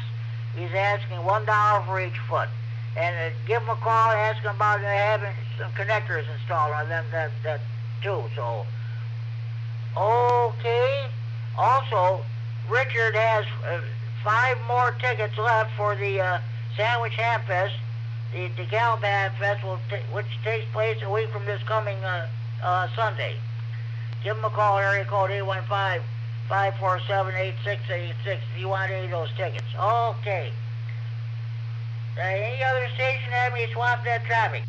He's asking $1 for each foot. And give him a call and ask him about having some connectors installed on them that too. So, okay. Also, Richard has 5 more tickets left for the Sandwich Ham Fest, the DeKalb Ham Fest, which takes place a week from this coming Sunday. Give him a call, area code 815-547-8686 if you want any of those tickets. Okay. Any other station have me swamp that traffic?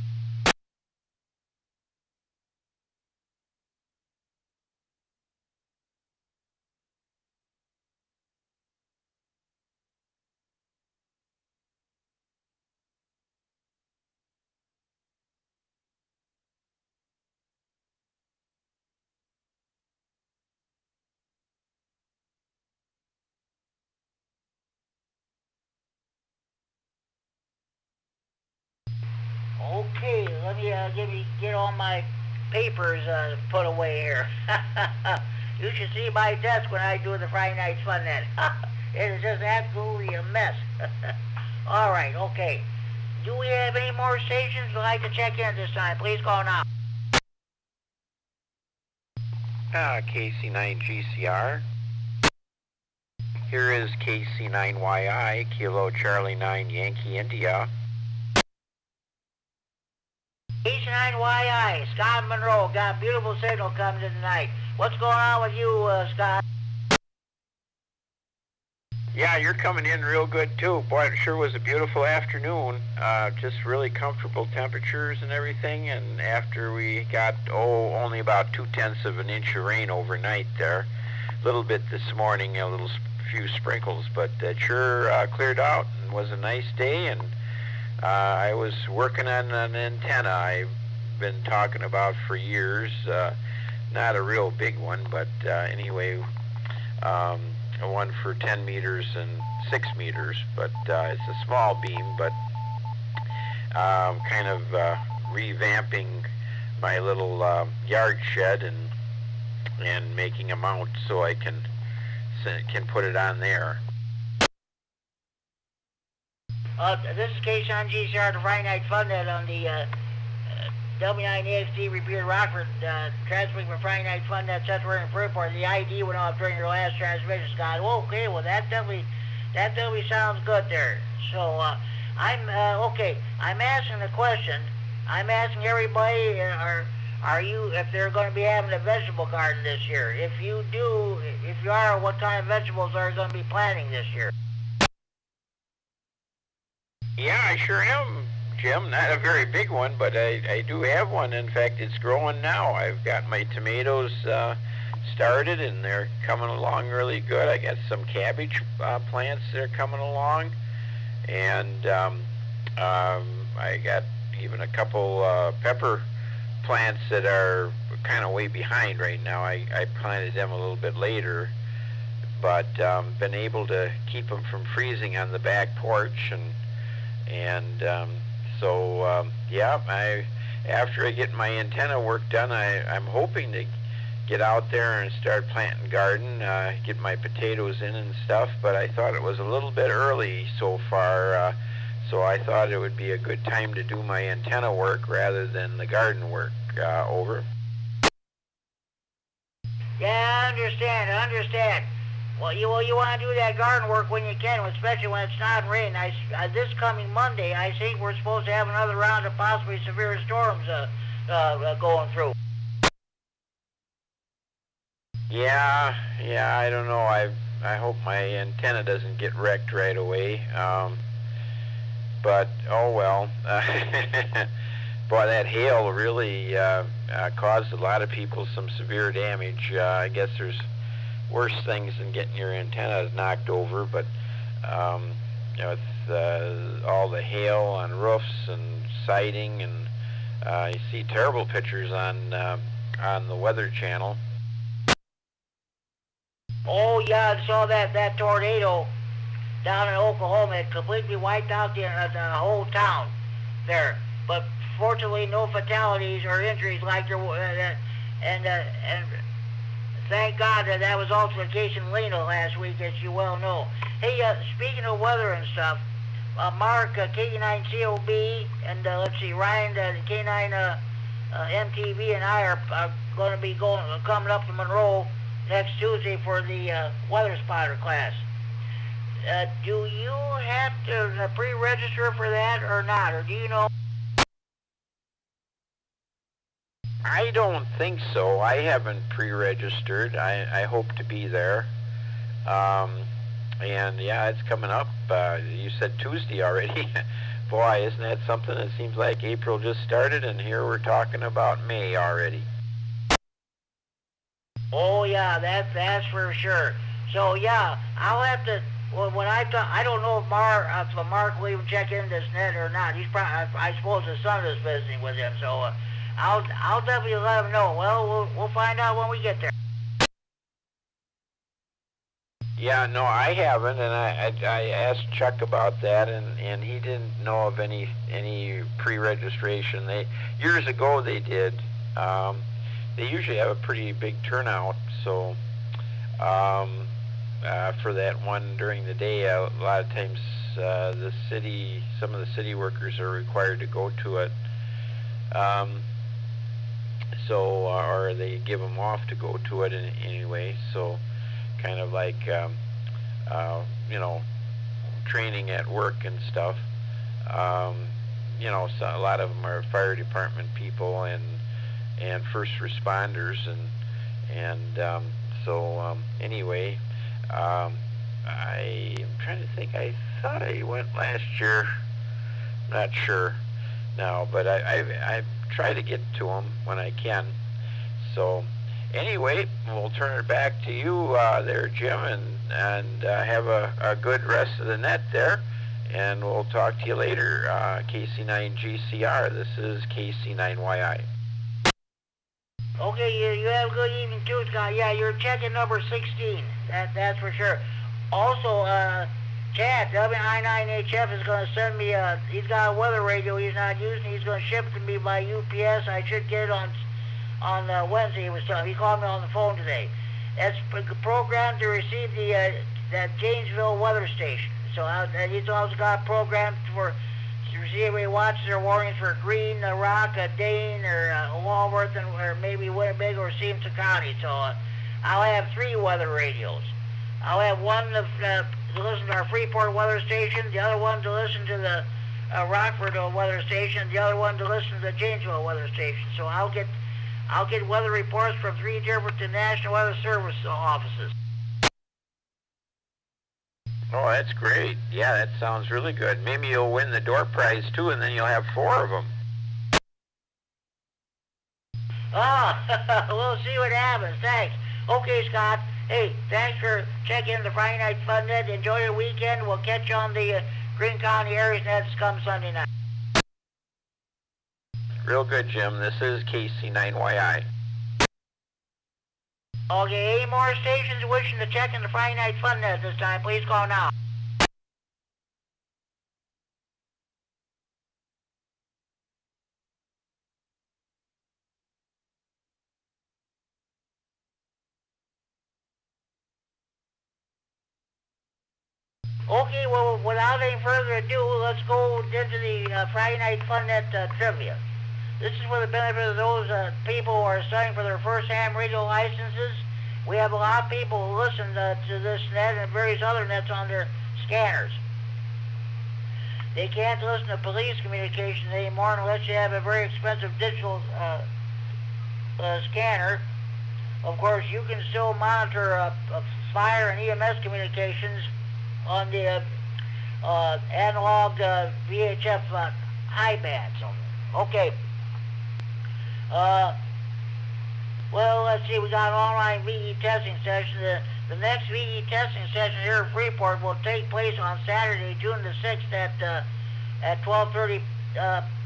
Okay, let me get all my papers put away here. You should see my desk when I do the Friday Night Fun Net. It is just absolutely a mess. All right, okay. Do we have any more stations who'd like to check in this time? Please call now. KC9GCR. Here is KC9YI, Kilo Charlie 9 Yankee India. KC9YI, Scott Monroe, got a beautiful signal coming in tonight. What's going on with you, Scott? Yeah, you're coming in real good too. Boy, it sure was a beautiful afternoon. Just really comfortable temperatures and everything. And after we got, only about 2/10 of an inch of rain overnight there. A little bit this morning, a few sprinkles, but it sure cleared out and was a nice day. And I was working on an antenna I've been talking about for years. Not a real big one, but anyway, one for 10 meters and 6 meters, but it's a small beam, but kind of revamping my little yard shed and making a mount so I can put it on there. This is K-Son GCR, the Friday Night Fun Net on the W9AXD repeater Rockford, transmitting from Friday Night Fun Net, Central and Freeport. The ID went off during your last transmission, Scott. Okay, well that definitely sounds good there. So okay. I'm asking a question. I'm asking everybody, are you, if they're going to be having a vegetable garden this year? If you are, what kind of vegetables are you going to be planting this year? Yeah, I sure am, Jim. Not a very big one, but I do have one. In fact, it's growing now. I've got my tomatoes started, and they're coming along really good. I got some cabbage plants that are coming along, and I got even a couple pepper plants that are kind of way behind right now. I planted them a little bit later, but been able to keep them from freezing on the back porch, and so after I get my antenna work done, I'm hoping to get out there and start planting garden, get my potatoes in and stuff, but I thought it was a little bit early so far, so I thought it would be a good time to do my antenna work rather than the garden work. Over. Yeah, I understand. Well, you want to do that garden work when you can, especially when it's not raining. This coming Monday, I think we're supposed to have another round of possibly severe storms going through. Yeah, I don't know. I hope my antenna doesn't get wrecked right away. But oh well. Boy, that hail really caused a lot of people some severe damage. I guess there's worse things than getting your antennas knocked over, but with all the hail on roofs and siding, and you see terrible pictures on the Weather Channel. Oh yeah, I saw that tornado down in Oklahoma. It completely wiped out the whole town there. But fortunately, no fatalities or injuries like there and thank God that was also the case in Lena last week, as you well know. Hey, speaking of weather and stuff, Mark, K9COB, and let's see, Ryan, K9 MTV, and I are going to be coming up to Monroe next Tuesday for the weather spotter class. Do you have to pre-register for that or not, or do you know? I don't think so. I haven't pre-registered. I hope to be there. And yeah, it's coming up. You said Tuesday already. Boy, isn't that something? It seems like April just started, and here we're talking about May already. Oh yeah, that's for sure. So yeah, I'll have to. Well, when I don't know if Mark will even check in this net or not. He's probably, I suppose his son is visiting with him. So I'll definitely let him know. Well, we'll find out when we get there. Yeah, no, I haven't, and I asked Chuck about that, and he didn't know of any pre-registration. Years ago they did. They usually have a pretty big turnout, so for that one during the day, a lot of times some of the city workers are required to go to it. Or they give them off to go to it anyway. So, kind of like training at work and stuff. So a lot of them are fire department people and first responders, anyway, I'm trying to think. I thought I went last year. Not sure now, but I try to get to them when I can. So anyway, we'll turn it back to you there, Jim, and have a good rest of the net there, and we'll talk to you later. KC9GCR, this is KC9YI. Okay, you have a good evening too, Scott. Yeah, you're checking number 16. That's for sure. Also, Chad, W99HF is going to send me he's got a weather radio he's not using. He's going to ship it to me by UPS. I should get it on Wednesday. He called me on the phone today. That's programmed to receive that Janesville weather station. So he's also got programmed to receive every watches or warnings for Green, Rock, Dane, or Walworth, or maybe Winnebago or Simpson County. So I'll have 3 weather radios. I'll have one to listen to our Freeport weather station, the other one to listen to the Rockford weather station, the other one to listen to the Janesville weather station. So I'll get weather reports from 3 different National Weather Service offices. Oh, that's great. Yeah, that sounds really good. Maybe you'll win the door prize too, and then you'll have 4 of them. Oh, we'll see what happens. Thanks. Okay, Scott. Hey, thanks for checking the Friday Night Fun Net. Enjoy your weekend. We'll catch you on the Green County Aries Nets come Sunday night. Real good, Jim. This is KC9YI. Okay, any more stations wishing to check in the Friday Night Fun Net this time, please call now. Okay, well, without any further ado, let's go into the Friday Night Fun Net trivia. This is for the benefit of those people who are studying for their first ham radio licenses. We have a lot of people who listen to this net and various other nets on their scanners. They can't listen to police communications anymore unless you have a very expensive digital scanner. Of course, you can still monitor fire and EMS communications on the analog VHF high bands. Okay. Well, let's see, we got an online VE testing session. The next VE testing session here at Freeport will take place on Saturday, June the 6th at 12:30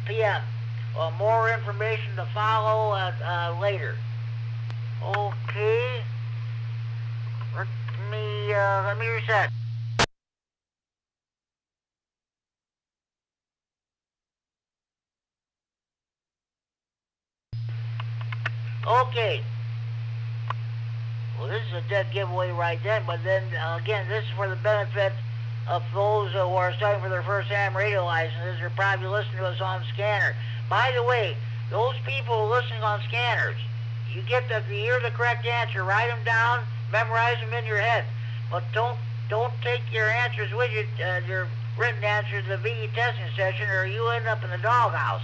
p.m. More information to follow later. Okay. let me reset. Okay. Well, this is a dead giveaway right then, but then, again, this is for the benefit of those who are studying for their first ham radio licenses. They're probably listening to us on scanner. By the way, those people listening on scanners, you hear the correct answer, write them down, memorize them in your head, but don't take your answers with you, your written answers to the VE testing session, or you end up in the doghouse.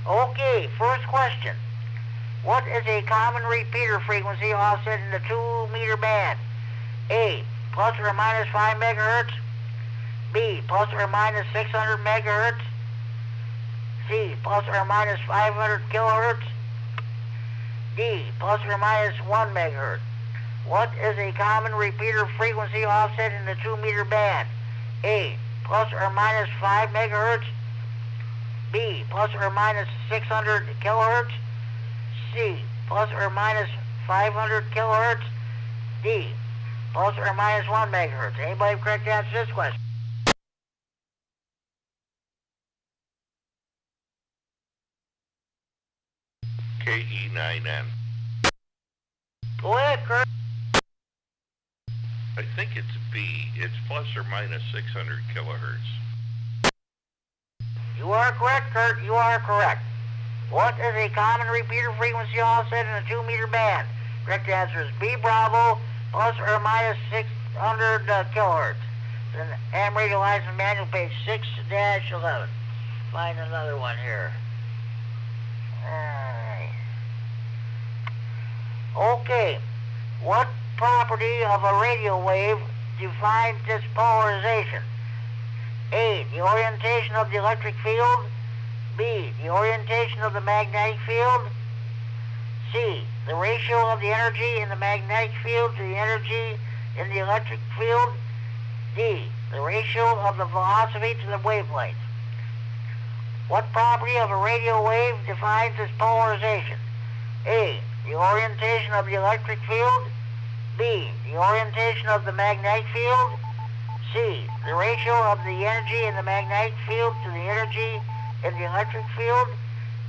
Okay, first question. What is a common repeater frequency offset in the 2-meter band? A, plus or minus 5 megahertz. B, plus or minus 600 megahertz. C, plus or minus 500 kilohertz. D, plus or minus 1 megahertz. What is a common repeater frequency offset in the 2-meter band? A, plus or minus 5 megahertz. B, plus or minus 600 kilohertz. C, plus or minus 500 kilohertz. D, plus or minus 1 megahertz. Anybody have correct answer to this question? KE9N. Go ahead, Kurt. I think it's B. It's plus or minus 600 kilohertz. You are correct, Kurt. You are correct. What is a common repeater frequency offset in a 2-meter band? Correct answer is B, Bravo, plus or minus 600 kilohertz. Then ham radio license manual, page 6-11. Find another one here. Okay. What property of a radio wave defines its polarization? A, the orientation of the electric field. B, the orientation of the magnetic field. C, the ratio of the energy in the magnetic field to the energy in the electric field. D, the ratio of the velocity to the wavelength. What property of a radio wave defines its polarization? A, the orientation of the electric field. B, the orientation of the magnetic field. C, the ratio of the energy in the magnetic field to the energy in the electric field.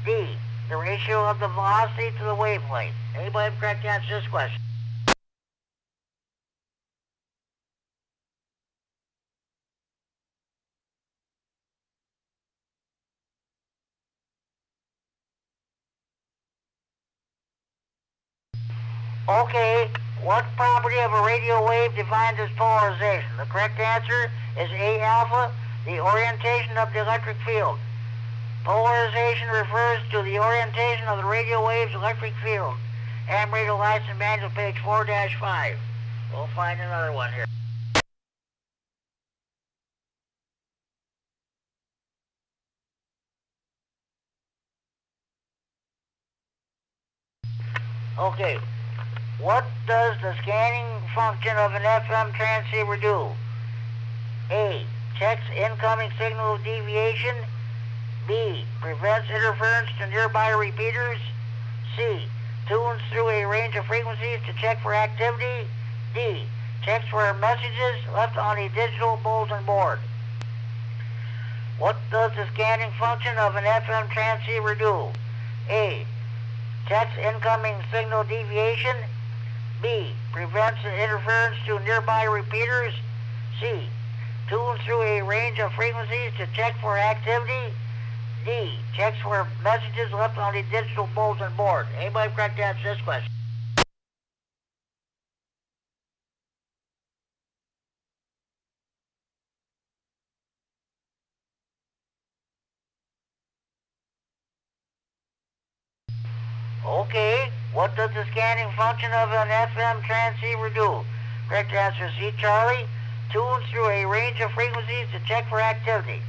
D, the ratio of the velocity to the wavelength. Anybody have correct answer to this question? Okay, what property of a radio wave defines its polarization? The correct answer is A, alpha, the orientation of the electric field. Polarization refers to the orientation of the radio wave's electric field. Ham radio license manual, page 4-5. We'll find another one here. Okay. What does the scanning function of an FM transceiver do? A, checks incoming signal deviation. B, prevents interference to nearby repeaters. C, tunes through a range of frequencies to check for activity. D, checks for messages left on a digital bulletin board. What does the scanning function of an FM transceiver do? A, checks incoming signal deviation. B, prevents interference to nearby repeaters. C, tunes through a range of frequencies to check for activity. D, checks for messages left on the digital bulletin board. Anybody correct answer to this question? Okay, what does the scanning function of an FM transceiver do? Correct answer is C, Charlie. Tunes through a range of frequencies to check for activity.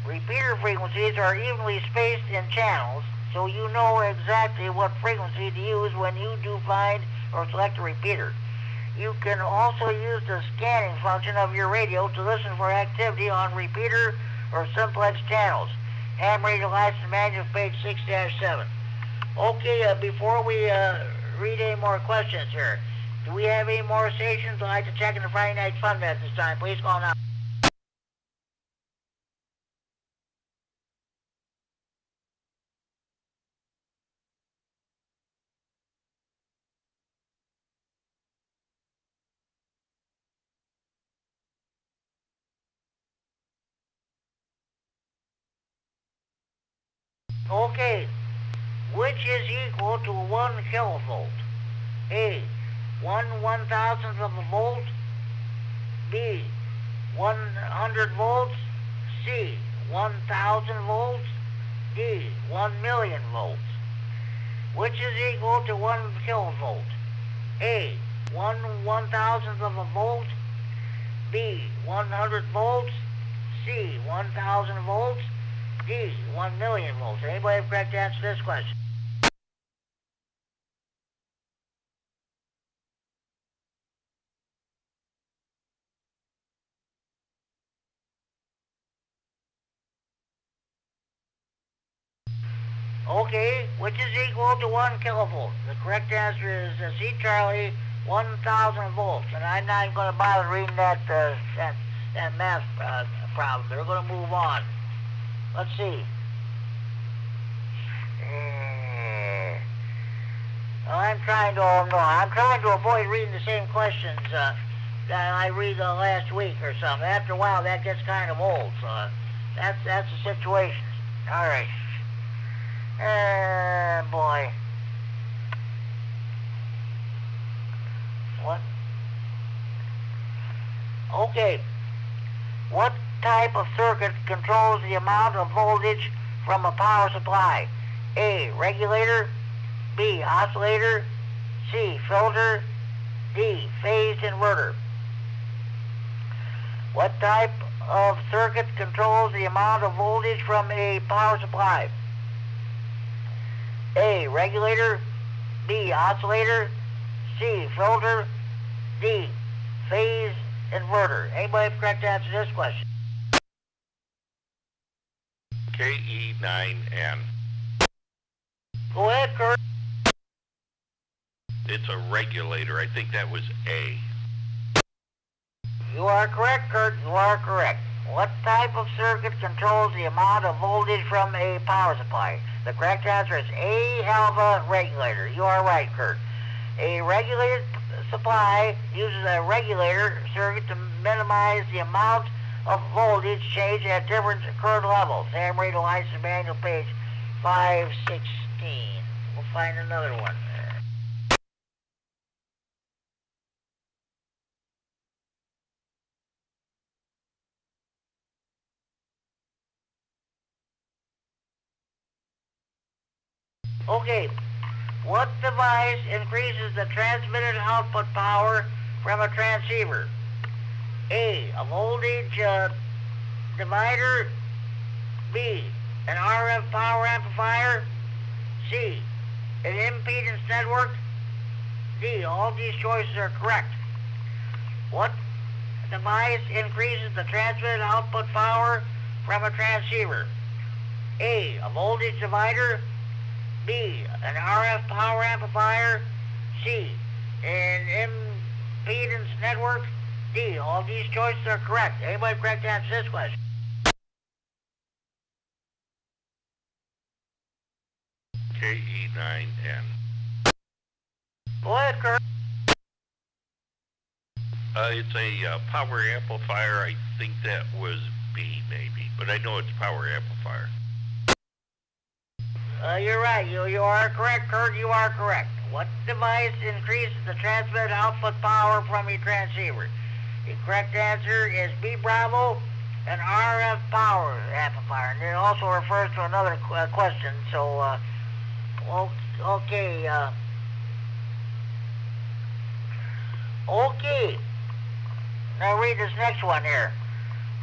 Repeater frequencies are evenly spaced in channels, so you know exactly what frequency to use when you do find or select a repeater. You can also use the scanning function of your radio to listen for activity on repeater or simplex channels. Ham radio license manual, page 6-7. Okay, before we read any more questions here. Do we have any more stations? I'd like to check in the Friday Night Fun at this time. Please call now. Okay, which is equal to 1 kilovolt? A, 1/1000th of a volt. B, 100 volts. C, 1,000 volts. D, 1,000,000 volts. Which is equal to 1 kilovolt? A, 1/1000th of a volt. B, 100 volts. C, 1,000 volts. D, 1,000,000 volts. Anybody have a correct answer to this question? Okay, which is equal to 1 kilovolt? The correct answer is C, Charlie, 1,000 volts. And I'm not going to bother reading that math problem. They're going to move on. Let's see. I'm trying to avoid reading the same questions that I read last week or something. After a while, that gets kind of old. So that's the situation. All right. Boy. What? Okay. What type of circuit controls the amount of voltage from a power supply? A, regulator. B, oscillator. C, filter. D, phased inverter. What type of circuit controls the amount of voltage from a power supply? A, regulator. B, oscillator. C, filter. D, phase inverter. Anybody have a correct answer to this question? KE9N. Go ahead, Kurt. It's a regulator. I think that was A. You are correct, Kurt. You are correct. What type of circuit controls the amount of voltage from a power supply? The correct answer is A, alpha regulator. You are right, Kurt. A regulated supply uses a regulator circuit to minimize the amount of voltage change at different current levels. Sam Reed License Manual, page 516. We'll find another one. Okay, what device increases the transmitted output power from a transceiver? A, a voltage divider. B, an RF power amplifier. C, an impedance network. D, all these choices are correct. What device increases the transmitted output power from a transceiver? A, a voltage divider. B, an RF power amplifier. C, an impedance network. D, all these choices are correct. Anybody correct to answer this question? KE9N. Go ahead, Kurt. It's a power amplifier. I think that was B, maybe. But I know it's power amplifier. You're right. You are correct, Kurt. You are correct. What device increases the transmitted output power from a transceiver? The correct answer is B, Bravo, an RF power amplifier. And it also refers to another question. So, okay. Okay. Now read this next one here.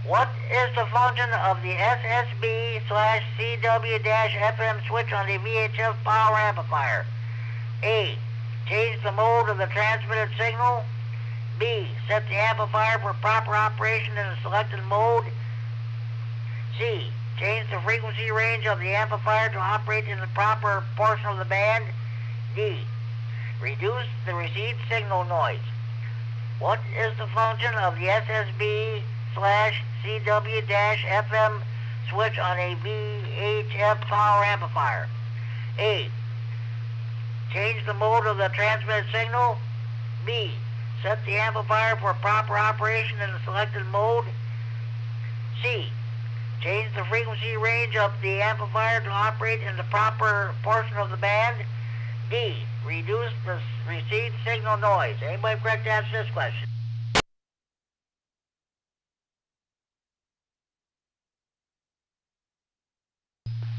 What is the function of the SSB/CW-FM switch on the VHF power amplifier? A, change the mode of the transmitted signal. B, set the amplifier for proper operation in a selected mode. C, change the frequency range of the amplifier to operate in the proper portion of the band. D, reduce the receipt signal noise. What is the function of the SSB/CW-FM switch on a VHF power amplifier? A. Change the mode of the transmitted signal. B. Set the amplifier for proper operation in the selected mode. C. Change the frequency range of the amplifier to operate in the proper portion of the band. D. Reduce the receipt signal noise. Anybody correct to answer this question?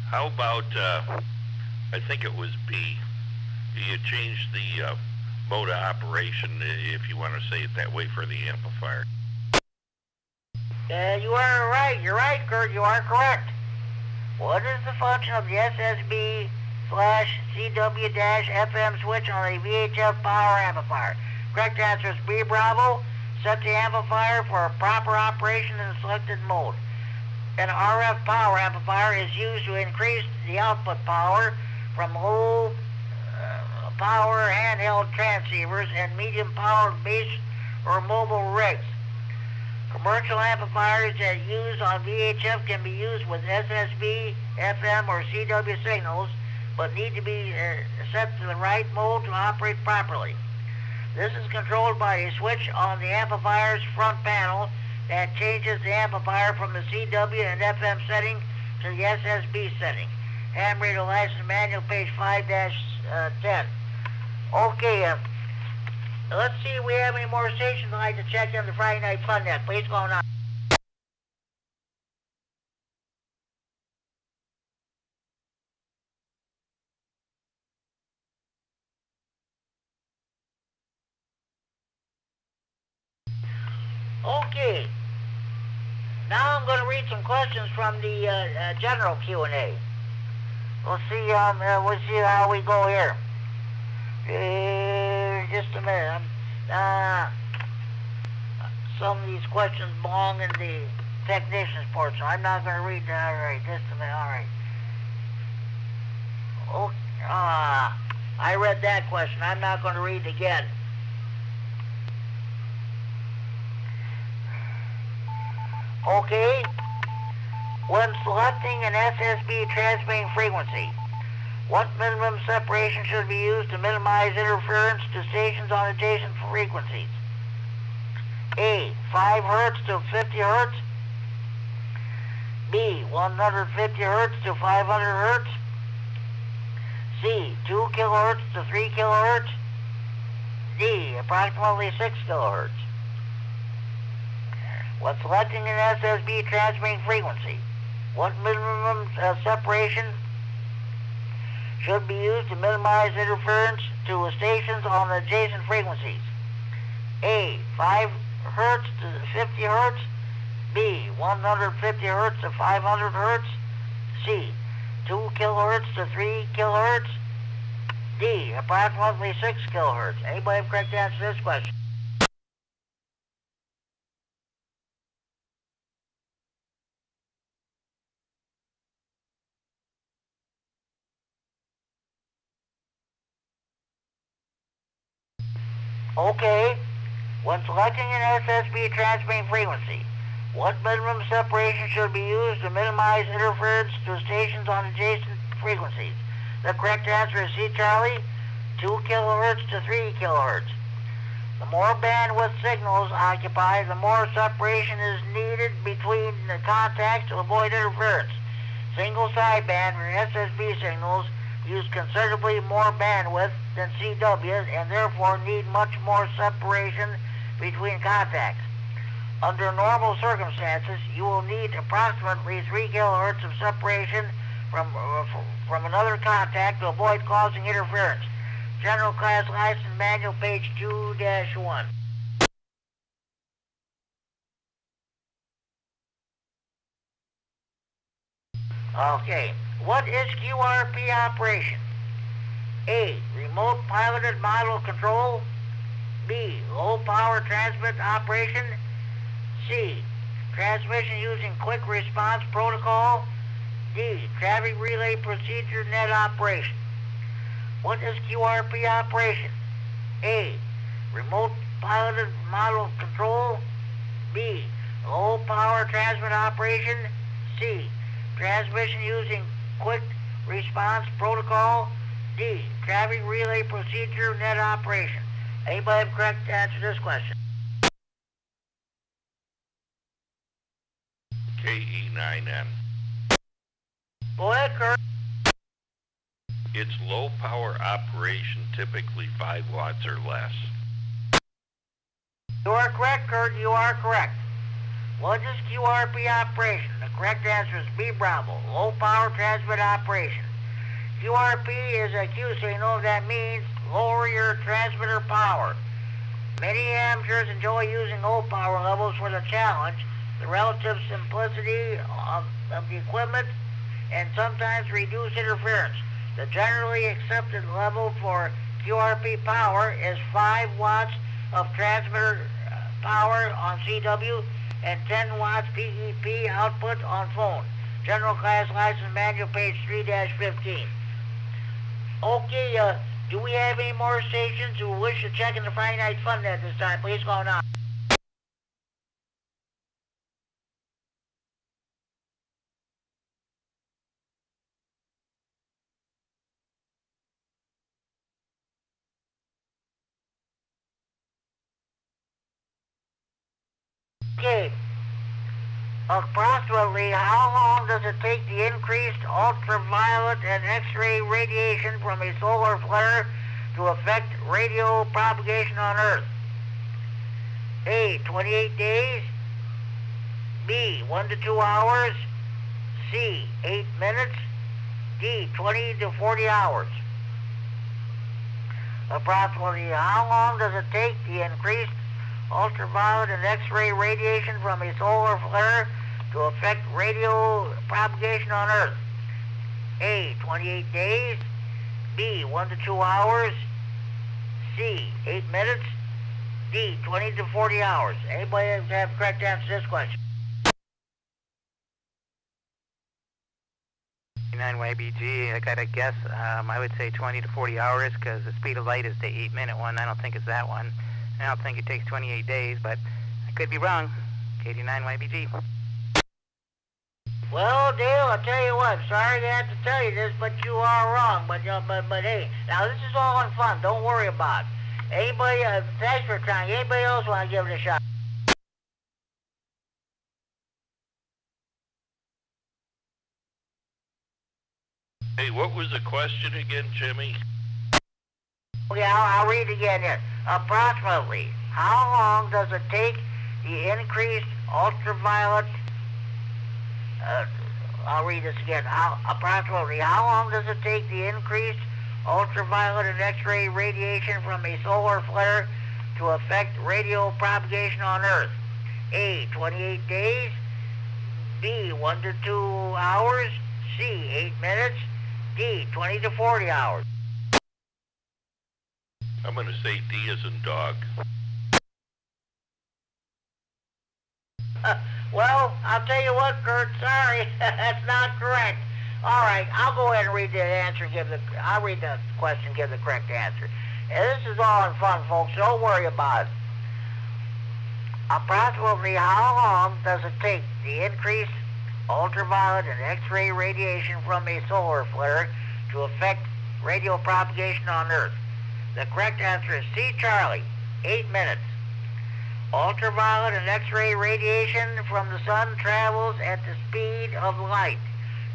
How about, I think it was B. You change the mode of operation, if you want to say it that way, for the amplifier. You are right. You're right, Kurt. You are correct. What is the function of the SSB/CW-FM switch on a VHF power amplifier? Correct answer is B, Bravo. Set the amplifier for proper operation in the selected mode. An RF power amplifier is used to increase the output power from low power handheld transceivers and medium powered base or mobile rigs. Commercial amplifiers that use on VHF can be used with SSB, FM, or CW signals, but need to be set to the right mode to operate properly. This is controlled by a switch on the amplifier's front panel that changes the amplifier from the CW and FM setting to the SSB setting. Ham Radio License Manual, page 5-10. Okay, let's see if we have any more stations I'd like to check in the Friday Night Fun Net. Please go on. Okay. Now I'm going to read some questions from the general Q&A. We'll see how we go here. Just a minute. Some of these questions belong in the technician's portion. I'm not going to read that. All right, just a minute. All right. I read that question. I'm not going to read it again. Okay. When selecting an SSB transmitting frequency, what minimum separation should be used to minimize interference to stations on adjacent frequencies? A. 5 Hertz to 50 Hertz. B. 150 Hertz to 500 Hertz. C. 2 kilohertz to 3 kilohertz. D. Approximately 6 kilohertz. When selecting an SSB transmitting frequency, what minimum separation should be used to minimize interference to stations on adjacent frequencies? A. 5 Hertz to 50 Hertz. B. 150 Hertz to 500 Hertz. C. 2 kilohertz to 3 kilohertz. D. Approximately 6 kilohertz. Anybody have correct answer to this question? Okay. When selecting an SSB transmitting frequency, what minimum separation should be used to minimize interference to stations on adjacent frequencies? The correct answer is C, Charlie, 2 kilohertz to 3 kilohertz. The more bandwidth signals occupy, the more separation is needed between the contacts to avoid interference. Single sideband or SSB signals use considerably more bandwidth than CW and therefore need much more separation between contacts. Under normal circumstances, you will need approximately 3 kilohertz of separation from another contact to avoid causing interference. General Class License Manual, page 2-1. Okay, what is QRP operation? A. Remote piloted model control. B. Low power transmit operation. C. Transmission using quick response protocol. D. Traffic relay procedure net operation. What is QRP operation? A. Remote piloted model control. B. Low power transmit operation. C. Transmission using quick response protocol. D. Traffic relay procedure net operation. Anybody have correct to answer this question? KE9N. Go ahead, Kurt. It's low power operation, typically 5 watts or less. You are correct, Kurt. You are correct. What is QRP operation? The correct answer is B, Bravo. Low power transmit operation. QRP is a Q signal. That means lower your transmitter power. Many amateurs enjoy using low power levels for the challenge, the relative simplicity of the equipment, and sometimes reduce interference. The generally accepted level for QRP power is 5 watts of transmitter power on CW and 10 watts PEP output on phone. General Class License Manual, page 3-15. Okay, do we have any more stations who wish to check in the Friday Night Fun Net this time? Please go now. Okay. Approximately how long does it take the increased ultraviolet and X-ray radiation from a solar flare to affect radio propagation on Earth? A. 28 days. B. 1 to 2 hours. C. 8 minutes. D. 20 to 40 hours. Approximately how long does it take the increased ultraviolet and X-ray radiation from a solar flare to affect radio propagation on Earth? A. 28 days. B. 1 to 2 hours. C. 8 minutes. D. 20 to 40 hours. Anybody have a correct answer to this question? 9YBG, I gotta guess, I would say 20 to 40 hours because the speed of light is the 8-minute one. I don't think it's that one. I don't think it takes 28 days, but I could be wrong. 89YBG. Well, Dale, I'll tell you what. Sorry to have to tell you this, but you are wrong. But hey, now this is all in fun. Don't worry about it. Anybody, thanks for trying. Anybody else want to give it a shot? Hey, what was the question again, Jimmy? Okay, I'll read it again here. Approximately, how long does it take the increased ultraviolet... I'll read this again. Approximately, how long does it take the increased ultraviolet and X-ray radiation from a solar flare to affect radio propagation on Earth? A. 28 days. B. 1 to 2 hours. C. 8 minutes. D. 20 to 40 hours. I'm going to say D as in dog. Well, I'll tell you what, Kurt. Sorry, that's not correct. All right, I'll go ahead and read the answer. I'll read the question. Give the correct answer. And this is all in fun, folks. So don't worry about it. Approximately how long does it take the increased ultraviolet and X-ray radiation from a solar flare to affect radio propagation on Earth? The correct answer is C, Charlie. 8 minutes. Ultraviolet and X-ray radiation from the sun travels at the speed of light,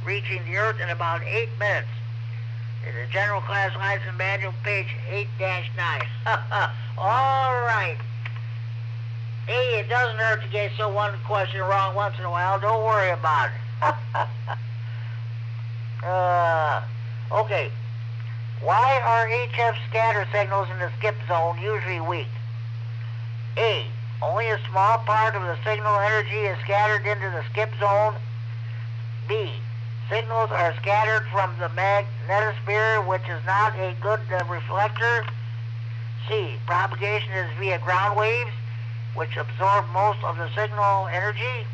reaching the Earth in about 8 minutes. In the General Class License Manual, page 8-9. All right. Hey, it doesn't hurt to get one question wrong once in a while. Don't worry about it. Okay. Why are HF scatter signals in the skip zone usually weak? A. Only a small part of the signal energy is scattered into the skip zone. B. Signals are scattered from the magnetosphere, which is not a good reflector. C. Propagation is via ground waves, which absorb most of the signal energy.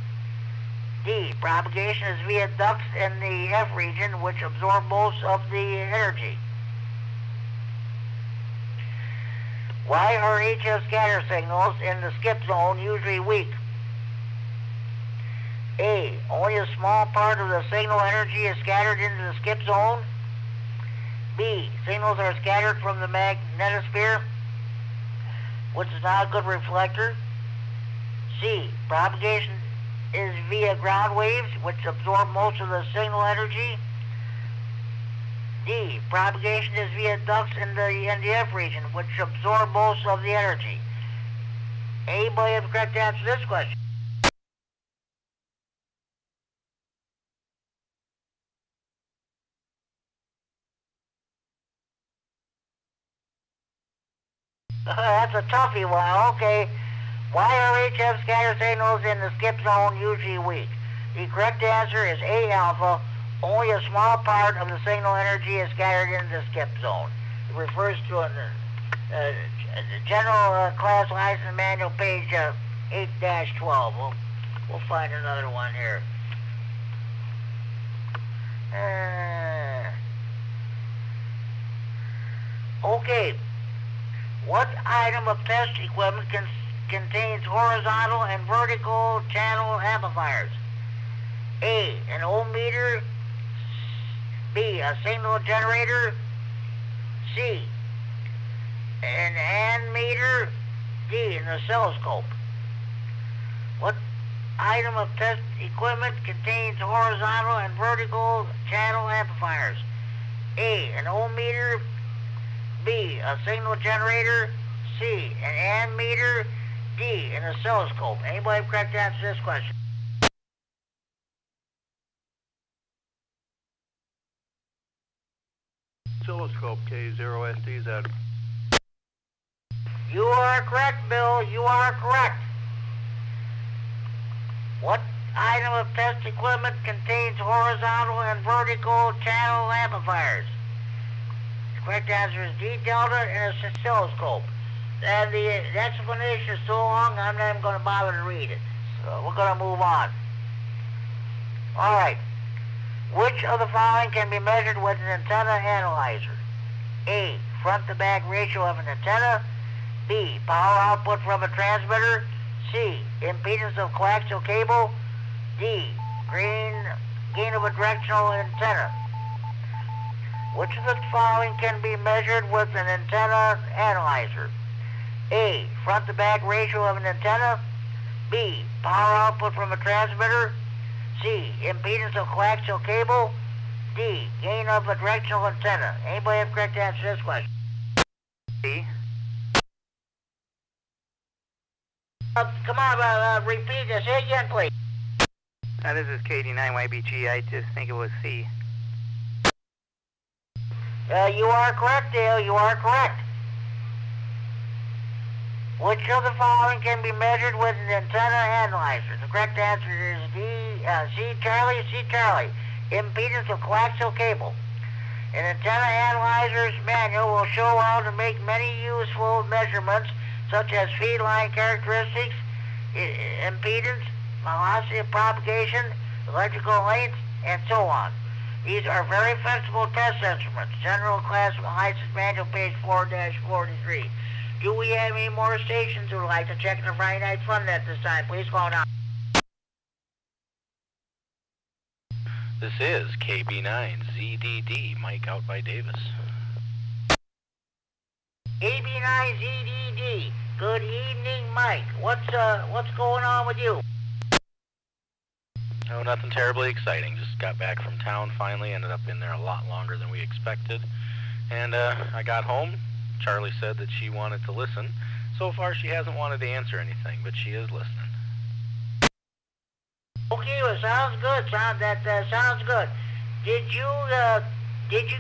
D. Propagation is via ducts in the F region, which absorb most of the energy. Why are HF scatter signals in the skip zone usually weak? A. Only a small part of the signal energy is scattered into the skip zone. B. Signals are scattered from the magnetosphere, which is not a good reflector. C. Propagation is via ground waves, which absorb most of the signal energy. D. Propagation is via ducts in the NDF region, which absorb most of the energy. Anybody have a correct answer to this question? That's a toughie one. Okay. Why are HF scatter signals in the skip zone usually weak? The correct answer is A alpha. Only a small part of the signal energy is scattered into the skip zone. It refers to a general class license manual, page 8-12. We'll find another one here. Okay. What item of test equipment contains horizontal and vertical channel amplifiers? A. An ohm meter. B. A signal generator. C. An ammeter. D. An oscilloscope. What item of test equipment contains horizontal and vertical channel amplifiers? A. An ohm meter. B. A signal generator. C. An ammeter. D. An oscilloscope. Anybody have correct answer to this question? Oscilloscope K0SDZ. You are correct, Bill. You are correct. What item of test equipment contains horizontal and vertical channel amplifiers? The correct answer is D delta and a oscilloscope. And the explanation is so long, I'm not even going to bother to read it. So we're going to move on. All right. Which of the following can be measured with an antenna analyzer? A. Front to back ratio of an antenna. B. Power output from a transmitter. C. Impedance of coaxial cable. D. Gain of a directional antenna. Which of the following can be measured with an antenna analyzer? A. Front to back ratio of an antenna. B. Power output from a transmitter. C. Impedance of coaxial cable. D. Gain of a directional antenna. Anybody have correct answer to this question? C. Come on, repeat this. Say again, please. This is KD9YBG. I just think it was C. You are correct, Dale. You are correct. Which of the following can be measured with an antenna analyzer? The correct answer is D. C. Charlie. Impedance of coaxial cable. An antenna analyzer's manual will show how to make many useful measurements, such as feed line characteristics, impedance, velocity of propagation, electrical length, and so on. These are very flexible test instruments. General Class License Manual, page 4-43. Do we have any more stations who would like to check the Friday Night Fun at this time? Please call now. This is KB9ZDD, Mike out by Davis. KB9ZDD. Good evening, Mike. What's going on with you? Oh, nothing terribly exciting. Just got back from town finally. Ended up in there a lot longer than we expected. And I got home. Charlie said that she wanted to listen. So far, she hasn't wanted to answer anything, but she is listening. Okay, well, sounds good. Sounds good. Did you get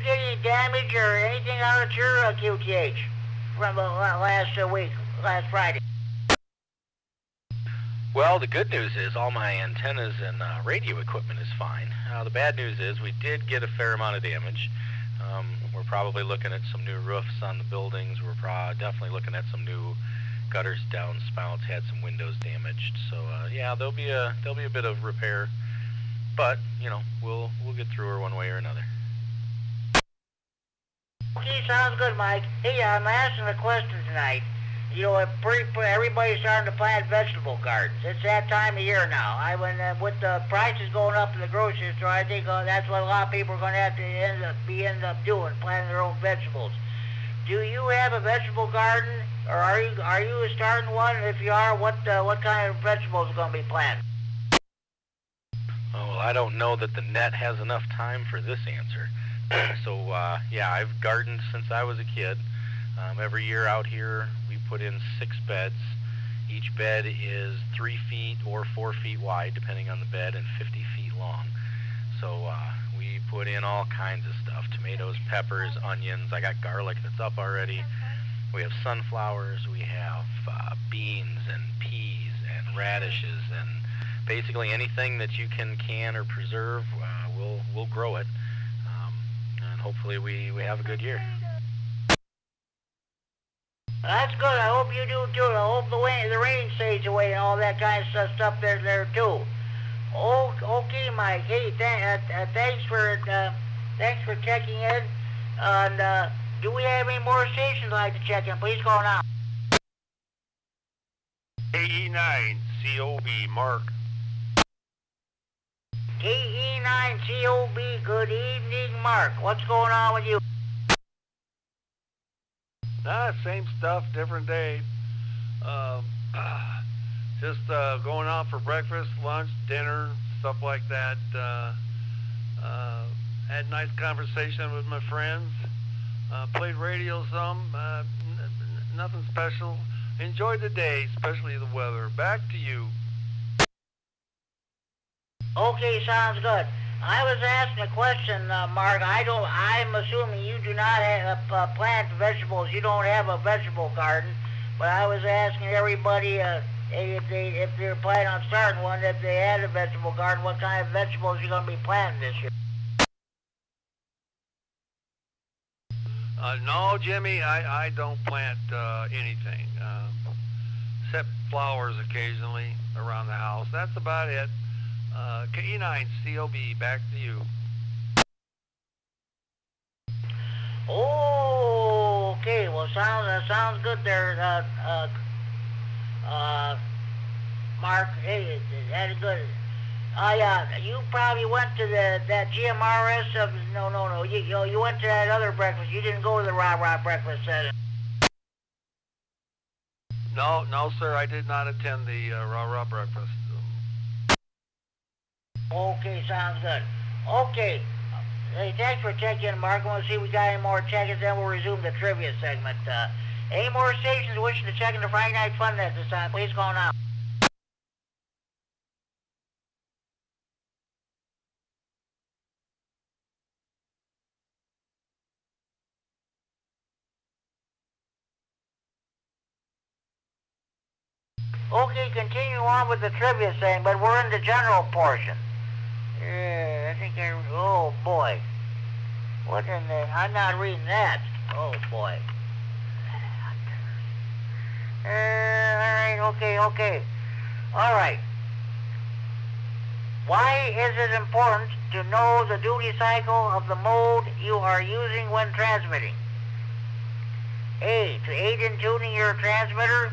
any damage or anything out at your QTH from last Friday? Well, the good news is all my antennas and radio equipment is fine. The bad news is we did get a fair amount of damage. We're probably looking at some new roofs on the buildings. We're definitely looking at some new gutters, downspouts, had some windows damaged. So yeah, there'll be a bit of repair, but you know, we'll get through her one way or another. Okay, sounds good, Mike. Hey, I'm asking a question tonight. you know, everybody's starting to plant vegetable gardens. It's that time of year now. With the prices going up in the grocery store, I think that's what a lot of people are going to have to end up doing, planting their own vegetables. Do you have a vegetable garden, or are you starting one? If you are, what kind of vegetables are going to be planted? Oh, well, I don't know that the net has enough time for this answer. So, yeah, I've gardened since I was a kid. Every year out here, we put in 6 beds. Each bed is 3 feet or 4 feet wide, depending on the bed, and 50 feet long. So we put in all kinds of stuff: tomatoes, peppers, onions. I got garlic that's up already. We have sunflowers. We have beans and peas and radishes, and basically anything that you can or preserve, we'll grow it. And hopefully we have a good year. That's good. I hope you do too. I hope the rain stays away and all that kind of stuff there too. Oh, okay, Mike. Hey, thanks for checking in. And do we have any more stations like to check in? Please call now. KE9 COB, Mark. KE9 COB. Good evening, Mark. What's going on with you? Same stuff, different day. Just going out for breakfast, lunch, dinner, stuff like that. Had nice conversation with my friends. Played radio some. Nothing special. Enjoyed the day, especially the weather. Back to you. Okay, sounds good. I was asking a question, Mark. I'm assuming you do not have plant vegetables. You don't have a vegetable garden. But I was asking everybody if they're planning on starting one, if they had a vegetable garden, what kind of vegetables you're going to be planting this year. No, Jimmy, I don't plant anything except flowers occasionally around the house. That's about it. KE9 COB, back to you. Oh, okay. Well, sounds good there, Mark. Hey, that's good. You probably went to that GMRS of no. You went to that other breakfast. You didn't go to the Rah breakfast center. No, sir. I did not attend the Rah breakfast. Okay, sounds good. Okay. Hey, thanks for checking in, Mark. I want to see if we got any more check-ins, then we'll resume the trivia segment. Any more stations wishing to check in the Friday Night Fun Net this time, please call now. Okay, continue on with the trivia segment, but we're in the general portion. Yeah, I think oh boy. What in the, I'm not reading that. Oh boy. Alright, okay. Alright. Why is it important to know the duty cycle of the mode you are using when transmitting? A, to aid in tuning your transmitter.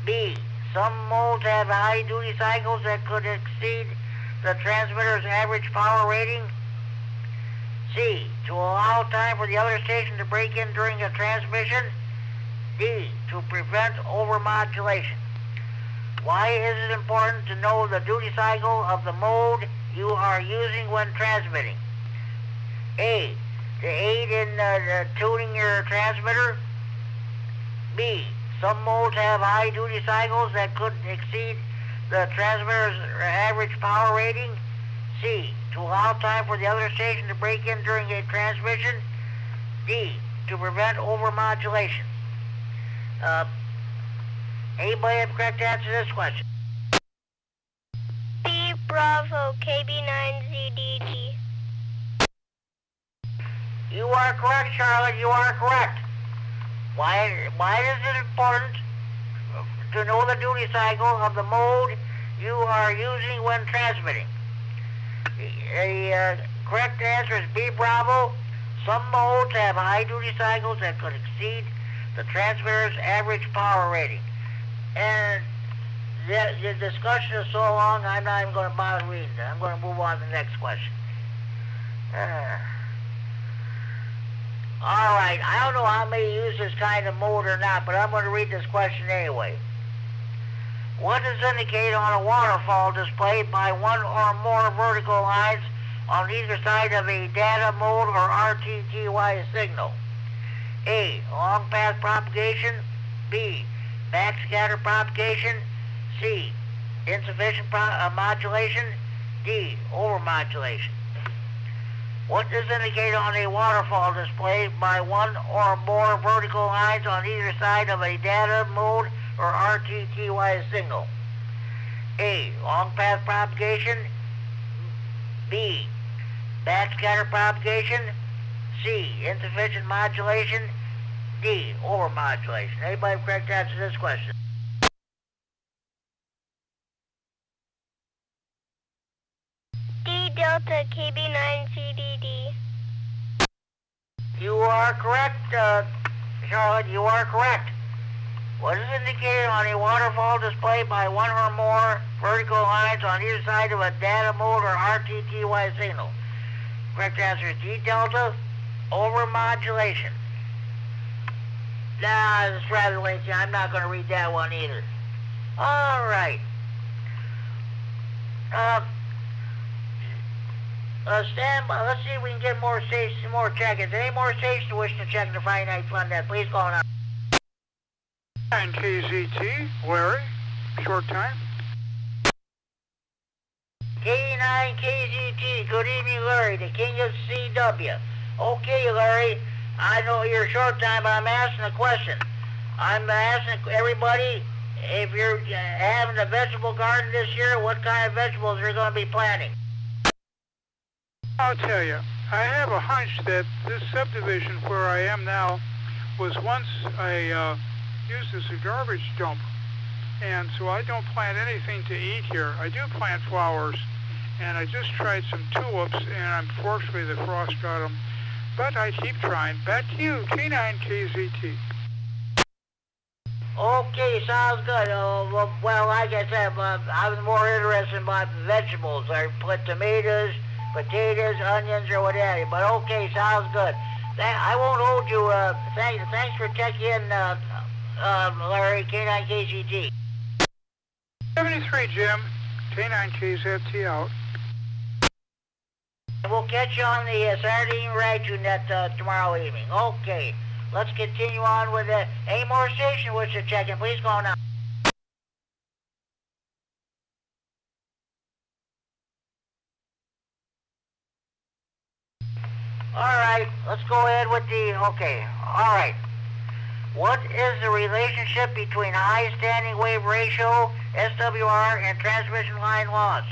B, some modes have high duty cycles that could exceed the transmitter's average power rating. C, to allow time for the other station to break in during a transmission. D, to prevent overmodulation. Why is it important to know the duty cycle of the mode you are using when transmitting? A, to aid in tuning your transmitter. B, some modes have high duty cycles that could exceed the transmitter's average power rating. C, to allow time for the other station to break in during a transmission. D, to prevent overmodulation. Anybody have a correct answer to this question? B, Bravo, KB9ZDG. You are correct, Charlotte. You are correct. Why is it important to know the duty cycle of the mode you are using when transmitting? The correct answer is B, Bravo. Some modes have high duty cycles that could exceed the transmitter's average power rating. And the discussion is so long, I'm not even going to bother reading it. I'm going to move on to the next question. All right, I don't know how many use this kind of mode or not, but I'm going to read this question anyway. What is indicated on a waterfall displayed by one or more vertical lines on either side of a data mode or RTTY signal? A, long path propagation. B, backscatter propagation. C, insufficient modulation. D, overmodulation. What is indicated on a waterfall displayed by one or more vertical lines on either side of a data mode or RTTY signal? A, long path propagation. B, backscatter propagation. C, insufficient modulation. D, overmodulation. Anybody correct answer to this question? D Delta KB9CDD. You are correct, Charlotte. You are correct. What is indicated on a waterfall displayed by one or more vertical lines on either side of a data mode or RTTY signal? Correct answer is D Delta, overmodulation. Nah, it's rather lengthy. I'm not going to read that one either. All right. Stand by. Let's see if we can get more stations, more check-ins. Any more stations wishing to check the Friday Night Fun Net? Please call on. And KZT, Larry, short time. K9 KZT, good evening, Larry, the king of CW. Okay, Larry, I know you're short time, but I'm asking a question. I'm asking everybody if you're having a vegetable garden this year, what kind of vegetables you're going to be planting. I'll tell you, I have a hunch that this subdivision where I am now was once used as a garbage dump. And so I don't plant anything to eat here. I do plant flowers, and I just tried some tulips, and unfortunately the frost got them. But I keep trying. Back to you, K9KZT. Okay, sounds good. Well, like I said, I was more interested about vegetables. I put tomatoes, potatoes, onions, or whatever. But okay, sounds good. I won't hold you. Thanks for checking in, Larry, K9KZT. 73, Jim. K9KZT out. We'll catch you on the Saturday Evening Radio Net tomorrow evening. Okay, let's continue on with any more station which to check in. Please go now. All right, let's go ahead with okay. All right. What is the relationship between high standing wave ratio, SWR, and transmission line loss?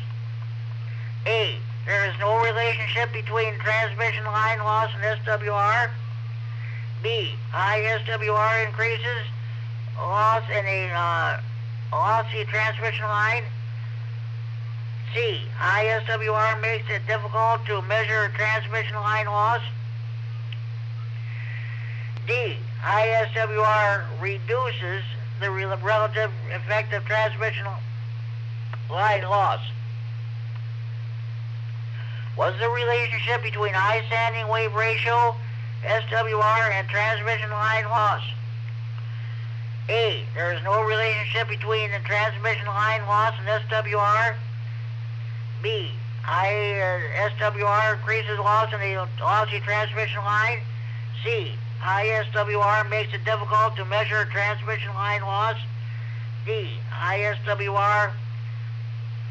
A, there is no relationship between transmission line loss and SWR. B, high SWR increases loss in a lossy transmission line. C, high SWR makes it difficult to measure transmission line loss. D, high SWR reduces the relative effect of transmission line loss. What's the relationship between high standing wave ratio, SWR, and transmission line loss? A, there is no relationship between the transmission line loss and SWR. B, high SWR increases loss in a lossy transmission line. C, high SWR makes it difficult to measure transmission line loss. D, high SWR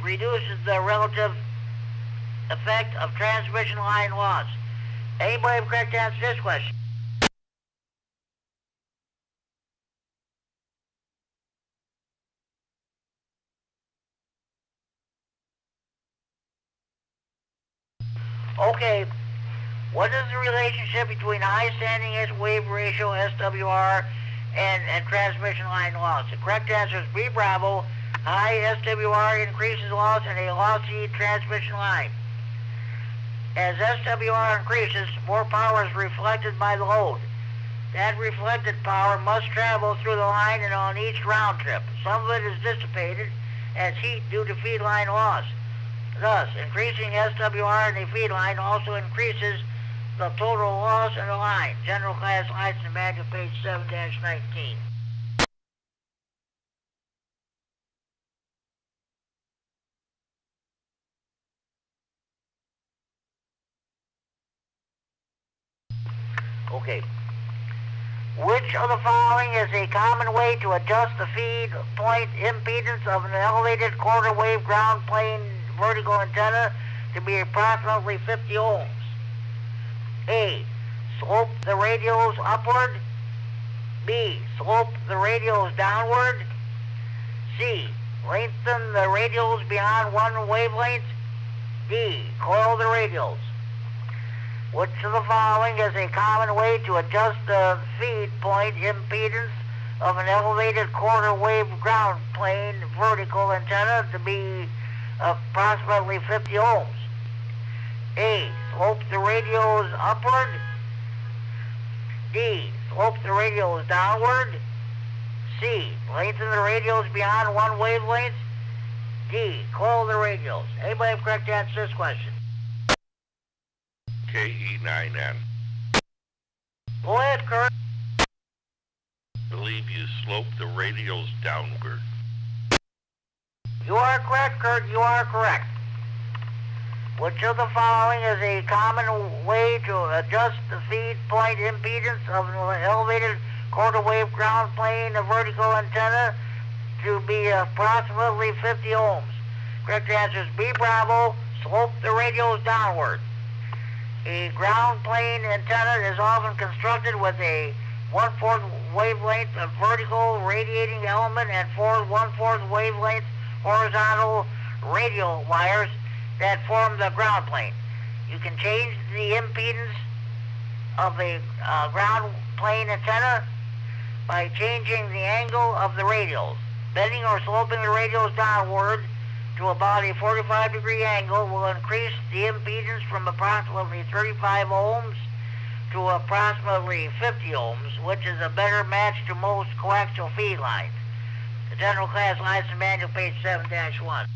reduces the relative effect of transmission line loss. Anybody have correct answer to this question? Okay, what is the relationship between high standing wave ratio, SWR, and transmission line loss? The correct answer is B, Bravo. High SWR increases loss in a lossy transmission line. As SWR increases, more power is reflected by the load. That reflected power must travel through the line and on each round trip. Some of it is dissipated as heat due to feed line loss. Thus, increasing SWR in the feed line also increases the total loss in the line. General Class License Manual, page 7-19. Okay. Which of the following is a common way to adjust the feed point impedance of an elevated quarter wave ground plane vertical antenna to be approximately 50 ohms? A. Slope the radials upward. B. Slope the radials downward. C. Lengthen the radials beyond one wavelength. D. Coil the radials. Which of the following is a common way to adjust the feed point impedance of an elevated quarter wave ground plane vertical antenna to be approximately 50 ohms? A. Slope the radials upward. D. Slope the radials downward. C. Lengthen the radials beyond one wavelength. D. Coil the radials. Anybody have correct answer to this question? KE9N. Go ahead, Kurt. I believe you slope the radials downward. You are correct, Kurt. You are correct. Which of the following is a common way to adjust the feed point impedance of an elevated quarter wave ground plane vertical antenna to be approximately 50 ohms? Correct answer is B. Bravo. Slope the radials downward. A ground plane antenna is often constructed with a 1/4 wavelength of vertical radiating element and 1/4 wavelength horizontal radial wires that form the ground plane. You can change the impedance of a ground plane antenna by changing the angle of the radials. Bending or sloping the radials downward to about a 45-degree angle will increase the impedance from approximately 35 ohms to approximately 50 ohms, which is a better match to most coaxial feed lines. The General Class License Manual, page 7-1.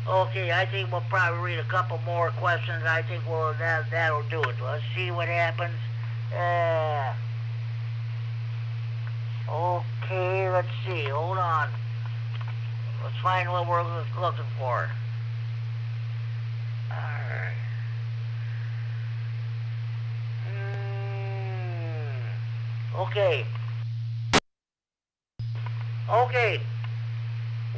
Okay, I think we'll probably read a couple more questions. I think that'll do it. Let's see what happens. Okay, let's see. Hold on. Let's find what we're looking for. Alright. Okay. Okay.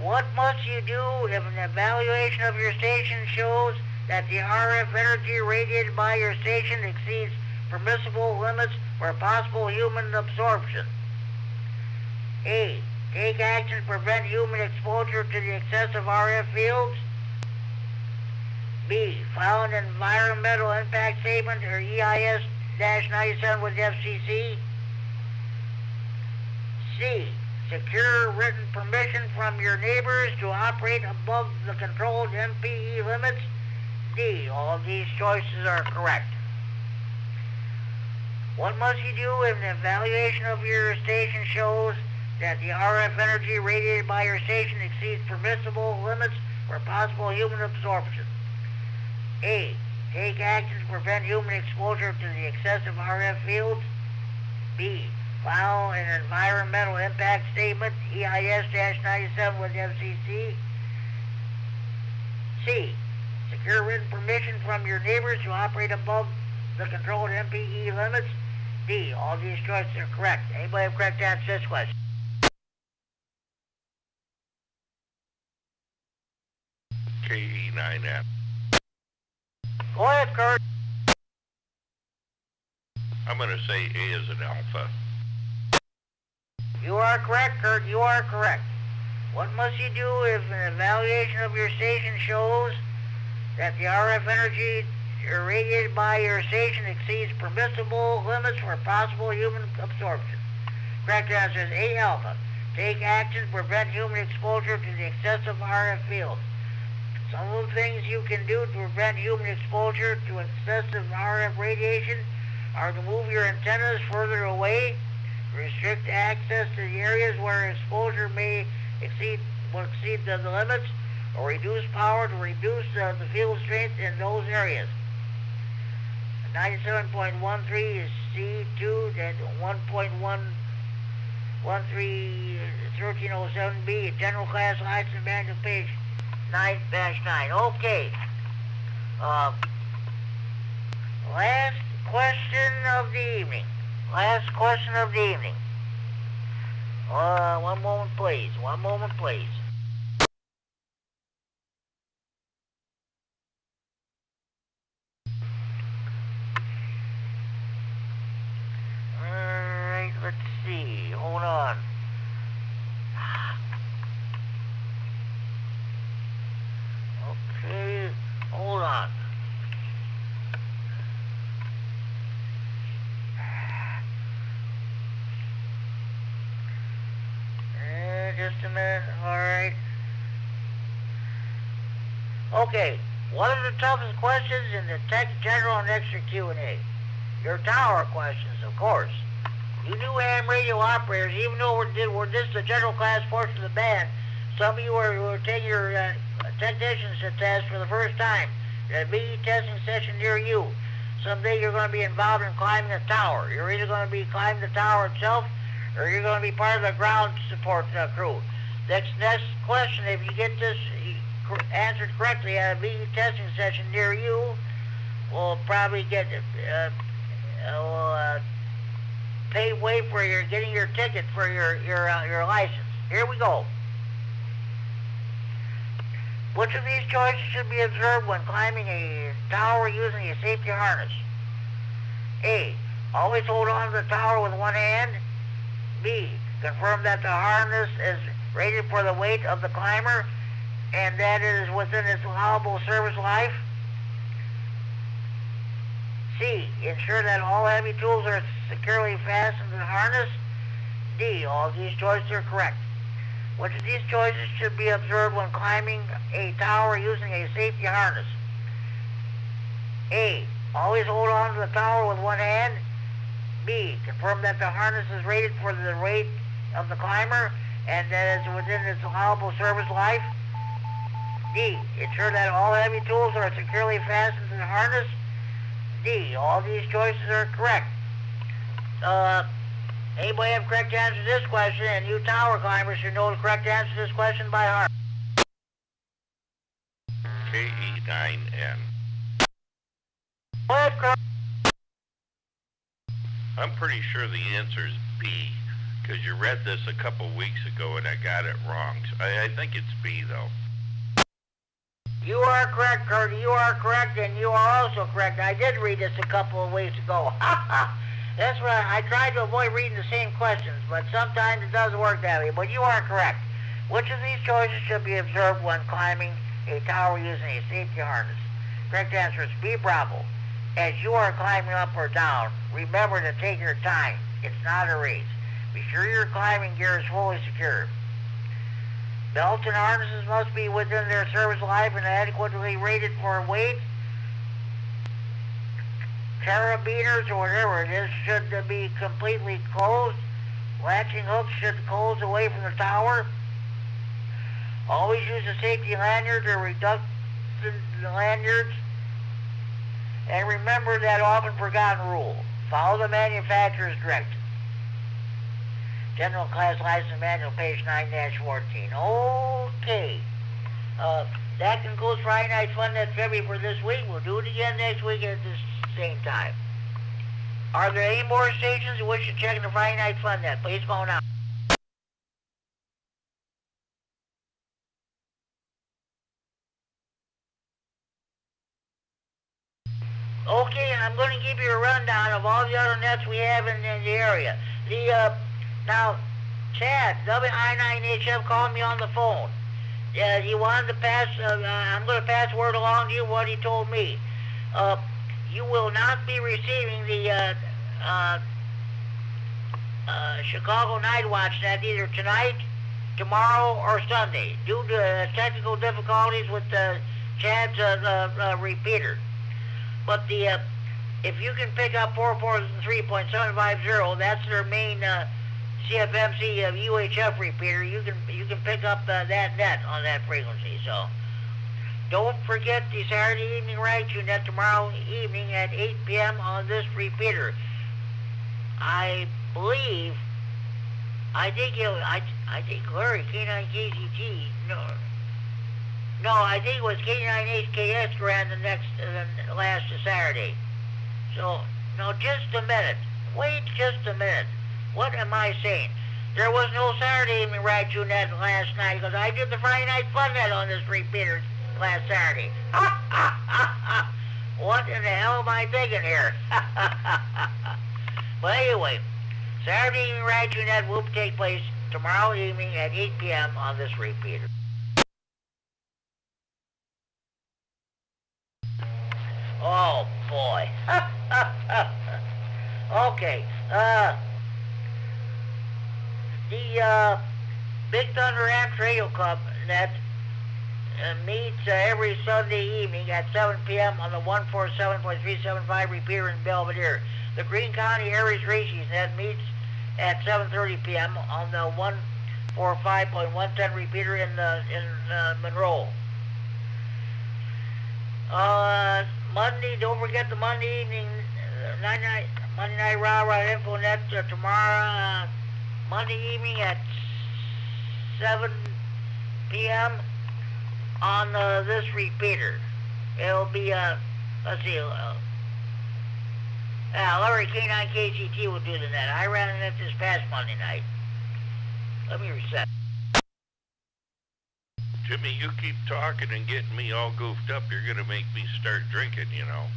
What must you do if an evaluation of your station shows that the RF energy radiated by your station exceeds permissible limits for possible human absorption? A. Take action to prevent human exposure to the excessive RF fields. B. File an environmental impact statement or EIS-97 with the FCC. C. Secure written permission from your neighbors to operate above the controlled MPE limits. D. All of these choices are correct. What must you do if an evaluation of your station shows that the RF energy radiated by your station exceeds permissible limits for possible human absorption? A. Take action to prevent human exposure to the excessive RF fields. B. File an environmental impact statement, EIS-97 with FCC. C. Secure written permission from your neighbors to operate above the controlled MPE limits. D. All these choices are correct. Anybody have correct answer to this question? KE9N. Go ahead, Kurt. I'm going to say A is an alpha. You are correct, Kurt. You are correct. What must you do if an evaluation of your station shows that the RF energy radiated by your station exceeds permissible limits for possible human absorption? Correct answer is A, alpha. Take action to prevent human exposure to the excessive RF field. Some of the things you can do to prevent human exposure to excessive RF radiation are to move your antennas further away, restrict access to the areas where exposure may exceed the limits, or reduce power to reduce the field strength in those areas. 97.13 is C2 and 1.13.1307B, General Class License Manual, page 9-9. Okay. Last question of the evening. One moment, please. Alright, let's see. Hold on. Okay, hold on. Just a minute, alright. Okay, what are the toughest questions in the tech general and extra Q&A? Your tower questions, of course. You new ham radio operators, even though we're this the general class portion of the band, some of you are taking your technician's test for the first time. There'll be a testing session near you. Someday you're going to be involved in climbing the tower. You're either going to be climbing the tower itself, or you're going to be part of the ground support crew. Next question, if you get this answered correctly at a VE testing session near you, we'll probably get pay way for getting your ticket for your license. Here we go. Which of these choices should be observed when climbing a tower using a safety harness? A. Always hold on to the tower with one hand. B. Confirm that the harness is rated for the weight of the climber and that it is within its allowable service life. C. Ensure that all heavy tools are securely fastened to the harness. D. All of these choices are correct. Which of these choices should be observed when climbing a tower using a safety harness? A. Always hold on to the tower with one hand. B. Confirm that the harness is rated for the weight of the climber and that it's within its allowable service life. D. Ensure that all heavy tools are securely fastened to the harness. D. All these choices are correct. Anybody have correct answer to this question? And you tower climbers should know the correct answer to this question by heart. KE9N. What? I'm pretty sure the answer is B, because you read this a couple weeks ago and I got it wrong. So I think it's B, though. You are correct, Kurt. You are correct, and you are also correct. I did read this a couple of weeks ago. That's right. I tried to avoid reading the same questions, but sometimes it doesn't work that way. But you are correct. Which of these choices should be observed when climbing a tower using a safety harness? Correct answer is B, Bravo. As you are climbing up or down, remember to take your time. It's not a race. Be sure your climbing gear is fully secure. Belts and harnesses must be within their service life and adequately rated for weight. Carabiners or whatever it is should be completely closed. Latching hooks should close away from the tower. Always use a safety lanyard or reductant lanyards. And remember that often forgotten rule. Follow the manufacturer's directions. General Class License Manual, page 9-14. Okay. That concludes Friday Night Fun Net February for this week. We'll do it again next week at this same time. Are there any more stations who wish to check the Friday Night Fun Net? Please go now. Okay, I'm going to give you a rundown of all the other nets we have in the area. Now, Chad, WI9HF called me on the phone. He wanted to pass, I'm going to pass word along to you what he told me. You will not be receiving the Chicago Night Watch net either tonight, tomorrow, or Sunday due to technical difficulties with Chad's repeater. But the if you can pick up 443.750, that's their main CFMC UHF repeater. You can pick up that net on that frequency. So don't forget the Saturday evening ride tune net tomorrow evening at 8 p.m. on this repeater. I think Larry K9KZT. No, I think it was K9HKS ran the last Saturday. So, no, just a minute. Wait just a minute. What am I saying? There was no Saturday evening ride tune net last night because I did the Friday night fun net on this repeater last Saturday. What in the hell am I thinking here? But anyway, Saturday evening ride tune net will take place tomorrow evening at 8 p.m. on this repeater. Oh boy. Okay. The Big Thunder Amp Radio Club net meets every Sunday evening at 7 p.m. on the 147.375 repeater in Belvedere. The Greene County Aries Races net meets at 7:30 p.m. on the 145.110 repeater in Monroe. Monday, don't forget the Monday evening, Monday Night Rah Info Net tomorrow, Monday evening at 7 p.m. on this repeater. It'll be, let's see, Larry K9KGT will do the net. I ran the net this past Monday night. Let me reset. Jimmy, you keep talking and getting me all goofed up. You're going to make me start drinking, you know.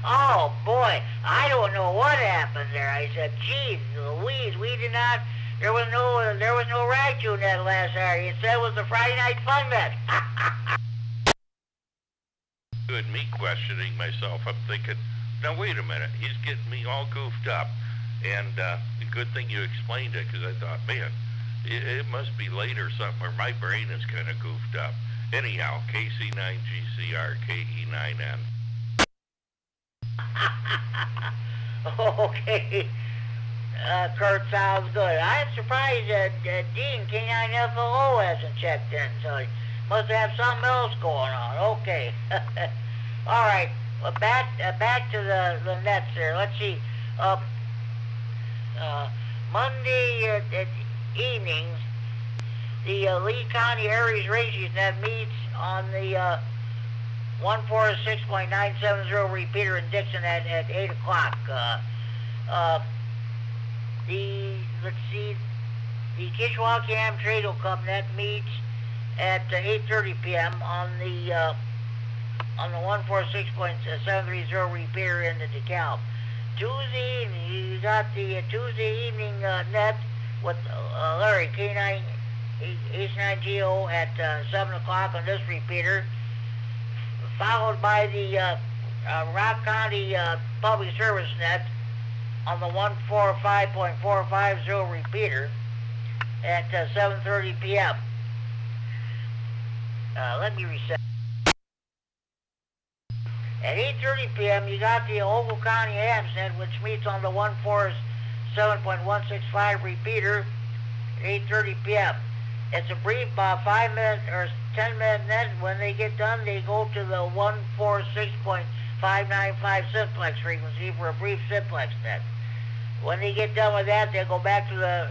Oh, boy, I don't know what happened there. I said, geez, Louise, there was no ride tune net last Saturday. Instead, it was the Friday night fun net. And me questioning myself, I'm thinking, now wait a minute, he's getting me all goofed up. And the good thing you explained it, because I thought, man, it must be late or something, or my brain is kind of goofed up. Anyhow, KC9GCR, KE9N. Okay. Kurt, sounds good. I'm surprised that Dean K9FLO hasn't checked in, so he must have something else going on. Okay. All right. Well, back to the nets there. Let's see. Monday evenings, the Lee County Aries Races net meets on the 146.970 repeater in Dixon at 8 o'clock. The Kishwaukee Am Trado Club net meets at 8:30 p.m. on the 146.730 repeater in the DeKalb. Tuesday evening, you got the Tuesday evening net with Larry K9H9GO at 7 o'clock on this repeater, followed by the Rock County Public Service net on the 145.450 repeater at 7:30 p.m. Let me reset. At 8:30 p.m., you got the Ogle County AMS net, which meets on the 147.165 repeater at 8:30 p.m. It's a brief 5-minute or 10-minute net. When they get done, they go to the 146.595 simplex frequency for a brief simplex net. When they get done with that, they go back to the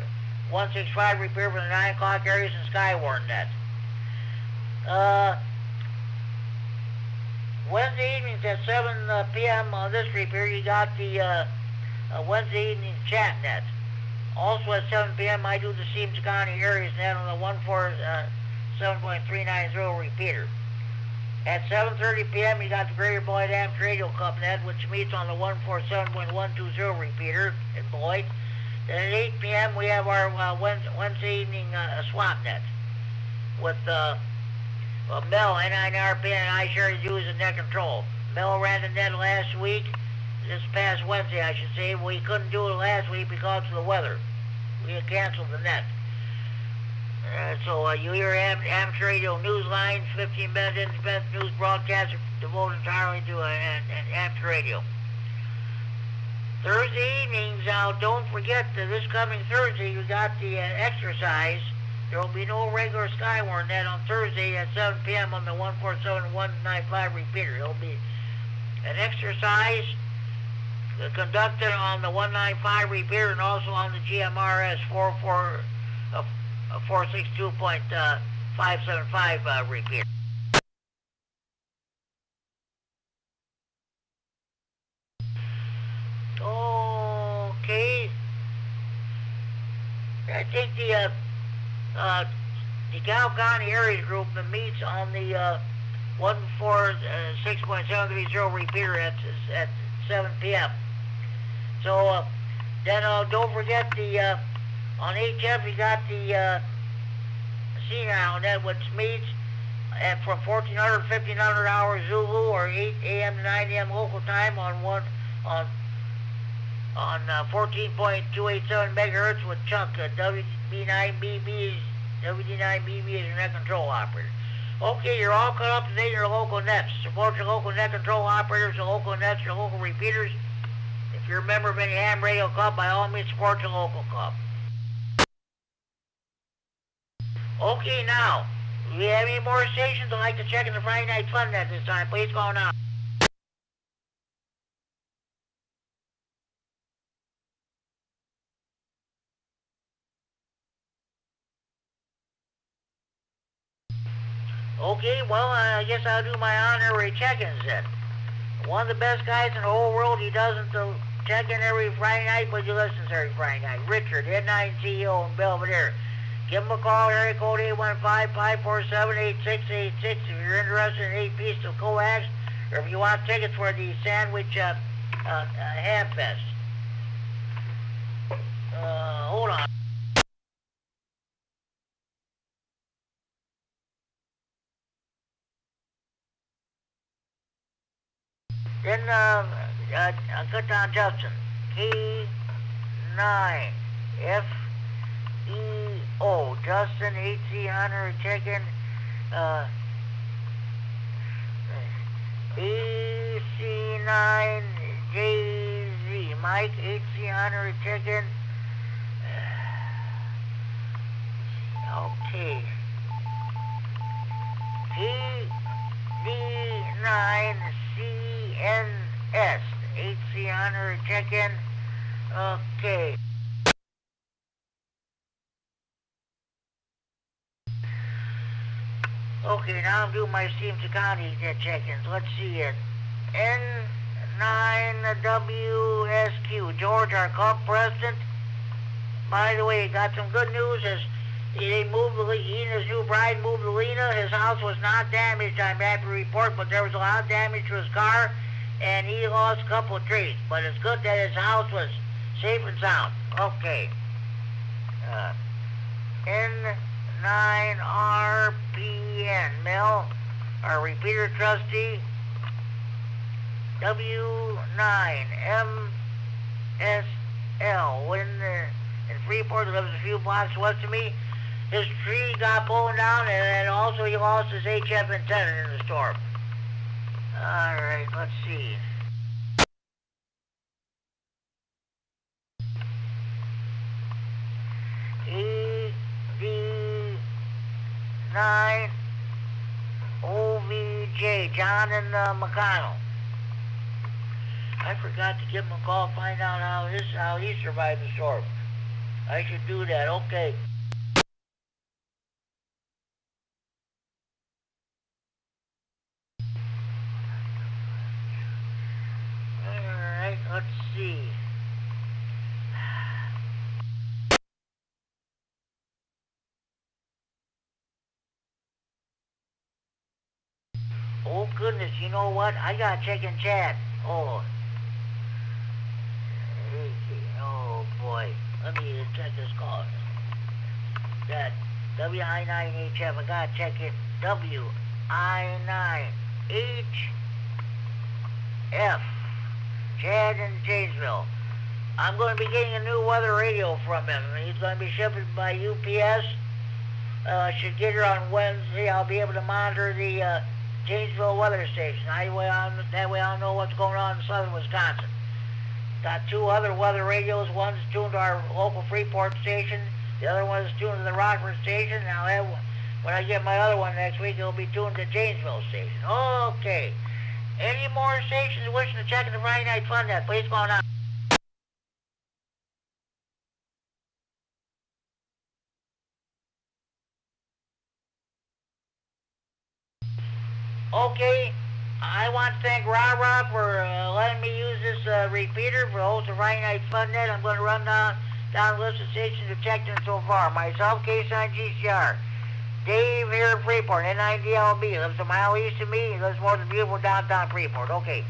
165 repeater for the 9 o'clock Aries and Skywarn net. Wednesday evenings at 7 p.m. on this repeater, you got the Wednesday evening chat net. Also at 7 p.m., I do the Siemens County Aries net on the 147.390 repeater. At 7:30 p.m., you got the Greater Boyd Am Radio Club net, which meets on the 147.120 repeater in Boyd. Then at 8 p.m., we have our Wednesday evening swap net with Mel, N9RP, and I share the dues and net control. Mel ran the net last week, this past Wednesday, I should say. We couldn't do it last week because of the weather. We had canceled the net. So you hear amateur radio news lines, 15 minutes independent news broadcast devoted entirely to amateur radio. Thursday evenings, now don't forget that this coming Thursday you got the exercise. There will be no regular Skywarn net on Thursday at 7 p.m. on the 147-195 repeater. There will be an exercise conducted on the 195 repeater and also on the GMRS 462.575 repeater. Okay. I think the Galgani area group meets on the 146.730 repeater at 7 p.m. So then don't forget the on HF you got the senile net, which meets from 1400 to 1500 hours Zulu or 8 a.m. to 9 a.m. local time on 14.287 megahertz with Chuck. WD9BB is your net control operator. Okay, you're all caught up to date in your local nets. Support your local net control operators, your local nets, your local repeaters. If you're a member of any ham radio club, by all means support your local club. Okay, now, do we have any more stations that like to check in the Friday Night Fun net this time? Please call now. Okay, well, I guess I'll do my honorary check-ins then. One of the best guys in the whole world, he doesn't check in every Friday night, but he listens every Friday night. Richard, Head 9 CEO in Belvedere. Give him a call, area code 815-547-8686 if you're interested in 8 pieces of coax, or if you want tickets for the Sandwich Ham Fest. Hold on. Then, cut down Justin. K9FEO. Justin, HC Hunter, checking. AC9JZ. Mike, HC Hunter, checking. Okay. TD9CNS. HC Hunter, check-in. Okay. Okay, now I'm doing my Steam County check-ins. Let's see it. N9WSQ. George, our club president. By the way, got some good news. He moved he and his new bride moved to Lena. His house was not damaged, I'm happy to report, but there was a lot of damage to his car, and he lost a couple of trees. But it's good that his house was safe and sound. Okay. N9RPN. Mel, our repeater trustee. W9MSL. In Freeport, lives a few blocks west of me. His tree got blown down, and also he lost his HF antenna in the storm. All right, let's see. ED9 OVJ, John and McConnell. I forgot to give him a call, find out how he survived the storm. I should do that. Okay. Alright, let's see. Oh goodness, you know what? I gotta check in chat. Oh boy. Let me check this call. That WI9HF, I gotta check it. WI9HF. Chad in Janesville. I'm going to be getting a new weather radio from him. He's going to be shipped by UPS. Should get her on Wednesday. I'll be able to monitor the Janesville weather station. That way I'll know what's going on in southern Wisconsin. Got two other weather radios. One's tuned to our local Freeport station. The other one's tuned to the Rockford station. Now, when I get my other one next week, it'll be tuned to Janesville station. Okay. Any more stations wishing to check in the Friday Night Fun Net, please go on. Okay, I want to thank Rob for letting me use this repeater for the host of Friday Night Fun Net. I'm going to run down the list of stations who've checked in so far. Myself, K9GCR. Dave here at Freeport, N9DLB, lives a mile east of me. He lives more than beautiful downtown Freeport. Okay,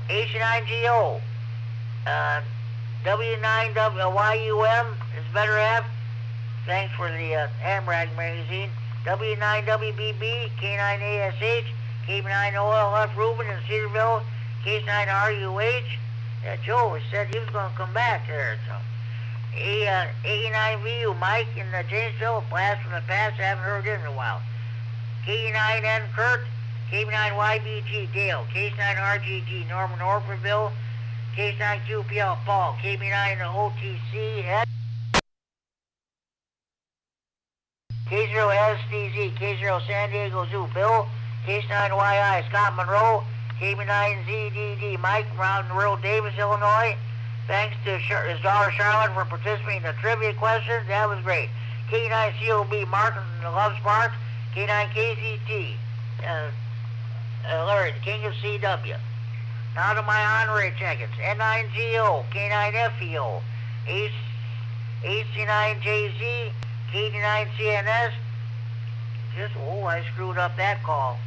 H9GO. W9WYUM is better half. Thanks for the Amrag magazine. W9WBB, K9ASH, K9OLF Reuben in Cedarville, K9RUH. Yeah, Joe said he was going to come back there. So. A9VU Mike in Janesville, a blast from the past, I haven't heard it in a while. K9N Kurt, K9YBG Dale, K9RGG Norman Orfordville, K9QPL Paul, K9 OTC Ed, K0SDZ, K0 San Diego Zoo Bill, K9YI Scott Monroe, K9ZDD Mike from rural Davis, Illinois. Thanks to his daughter Charlotte for participating in the trivia questions. That was great. K9COB Martin in the Loves Park. K9KZT Larry, King of CW. Now to my honorary check-ins. N9GO, K9FEO, HC9JZ, K9CNS. I screwed up that call.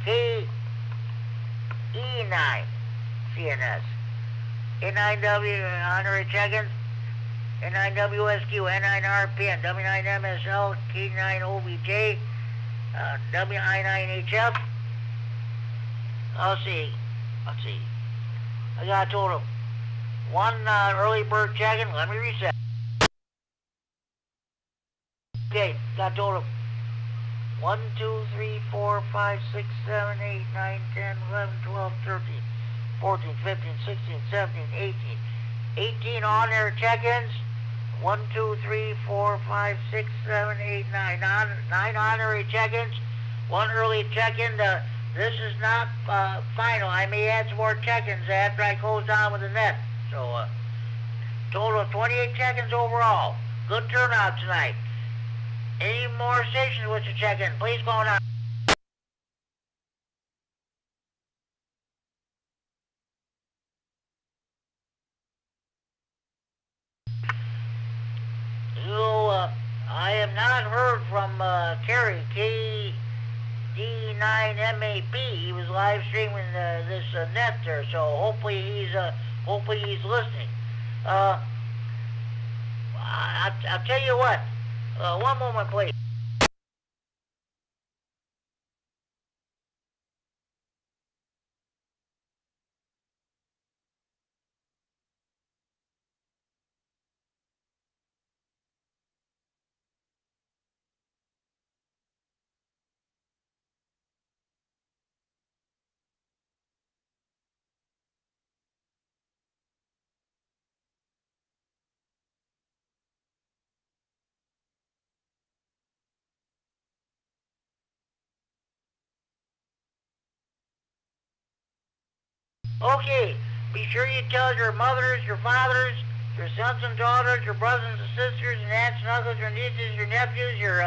KE9CNS. N9W honorary check-ins. N9WSQ, N9RPN, W9MSL, K9OBJ, WI9HF. Let's see. I got a total of one early bird check-in. Let me reset. Okay, got a total of 1, 2, 3, 4, 5, 6, 7, 8, 9, 10, 11, 12, 13, 14, 15, 16, 17, 18. 18 on-air check-ins. 1, 2, 3, 4, 5, 6, 7, 8, 9. 9 honorary check-ins. 1 early check-in. This is not final. I may add some more check-ins after I close down with the net. So, total of 28 check-ins overall. Good turnout tonight. Any more stations with your check-in? Please go on. I have not heard from Kerry, KD9MAP. He was live streaming this net there, so hopefully he's listening. I'll tell you what. One moment, please. Okay, be sure you tell your mothers, your fathers, your sons and daughters, your brothers and sisters, and aunts and uncles, your nieces, your nephews, your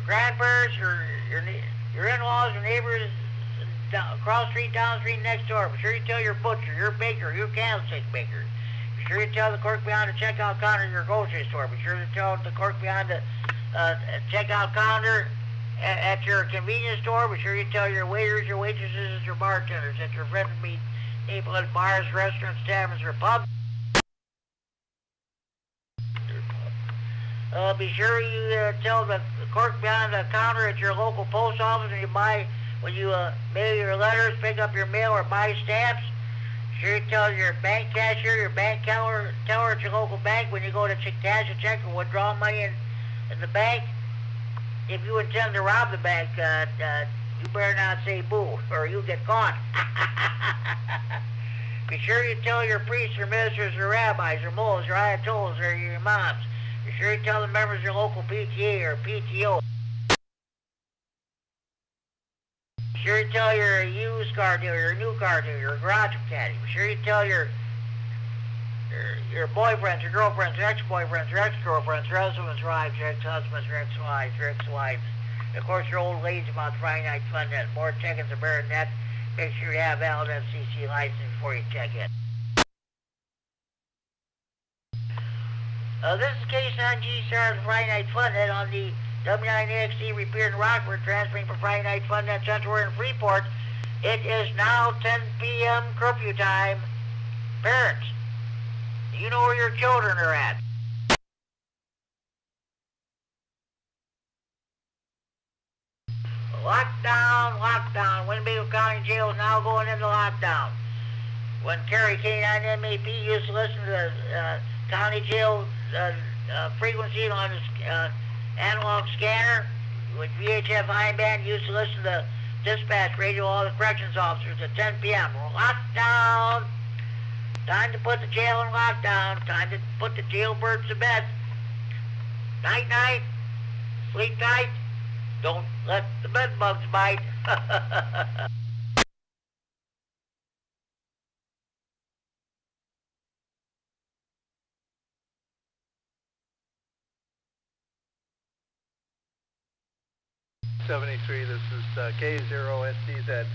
grandparents, your in-laws, your neighbors, across the street, down the street, next door. Be sure you tell your butcher, your baker, your candlestick maker. Be sure you tell the clerk behind the checkout counter in your grocery store. Be sure to tell the clerk behind the checkout counter at your convenience store. Be sure you tell your waiters, your waitresses, your bartenders at your friendly neighborhood bars, restaurants, taverns, or pubs. Be sure you tell the clerk behind the counter at your local post office when you mail your letters, pick up your mail, or buy stamps. Be sure you tell your bank cashier, your bank teller at your local bank when you go to cash a check or withdraw money in the bank. if you intend to rob the bank, you better not say boo, or you'll get caught. Be sure you tell your priests or ministers or rabbis or mullahs or ayatollahs or your imams. Be sure you tell the members of your local PTA or PTO. Be sure you tell your used car dealer, your new car dealer, your garage mechanic. Be sure you tell your boyfriends, your girlfriends, your ex-boyfriends, your ex-girlfriends, your husbands, wives, your ex-husbands, your ex-wives, your ex-wives. Of course, your old ladies about Friday Night Fun Net. More check-ins are better than that. Make sure you have valid FCC license before you check in. This is KSON-G Stars Friday Night Fun Net on the W9AXC repeater in Rockford, transmitting for Friday Night Fun Net Central. We're in Freeport. It is now 10 p.m. curfew time. Parents, you know where your children are at. Lockdown, lockdown. Winnebago County Jail is now going into lockdown. When Kerry K9 MAP used to listen to the county jail frequency on his analog scanner, when VHF high band used to listen to dispatch radio, all the corrections officers at 10 p.m. Lockdown. Time to put the jail in lockdown. Time to put the jailbirds to bed. Night, night. Sleep tight. Don't let the bed bugs bite. '73. This is K0SDZ.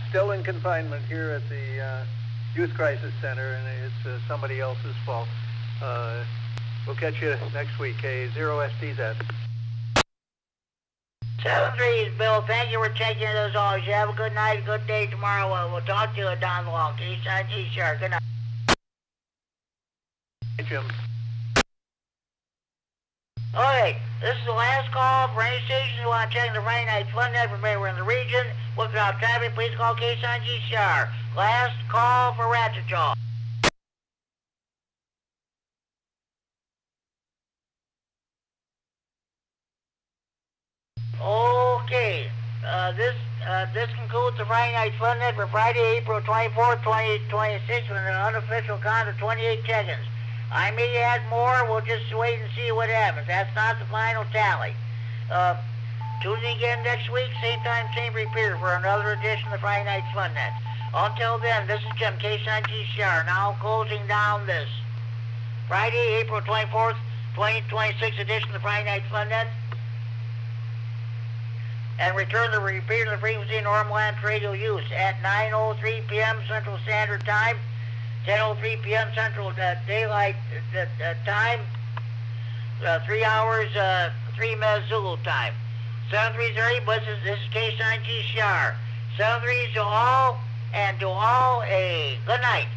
Still in confinement here at the Youth Crisis Center, and it's somebody else's fault. We'll catch you next week. K0SDZ. 7-3, Bill. Thank you for checking in as always. You have a good night, a good day tomorrow. We'll talk to you down the long. KSON-G Shark. Good night. Hey, Jim. Okay, this is the last call for any stations who want to check the Friday Night Fun Net from anywhere in the region. Look out traffic, please call KSON-G Shark. Last call for Ratchet Jaw. Okay, this concludes the Friday Night Fun Net for Friday, April 24th, 2026 with an unofficial count of 28 check-ins. I may add more, we'll just wait and see what happens. That's not the final tally. Tune in again next week, same time, same repeater for another edition of the Friday Night Fun Net. Until then, this is Jim, KSON-G Shark, now closing down this Friday, April 24th, 2026 edition of the Friday Night Fun Net. And return the repeater of the frequency normal amp radio use at 9:03 p.m. Central Standard Time, 10:03 p.m. Central Daylight Time, 3 hours, 3 minutes Zulu Time. 730, but this is KSON-G Shark. 730 to all, and to all a good night.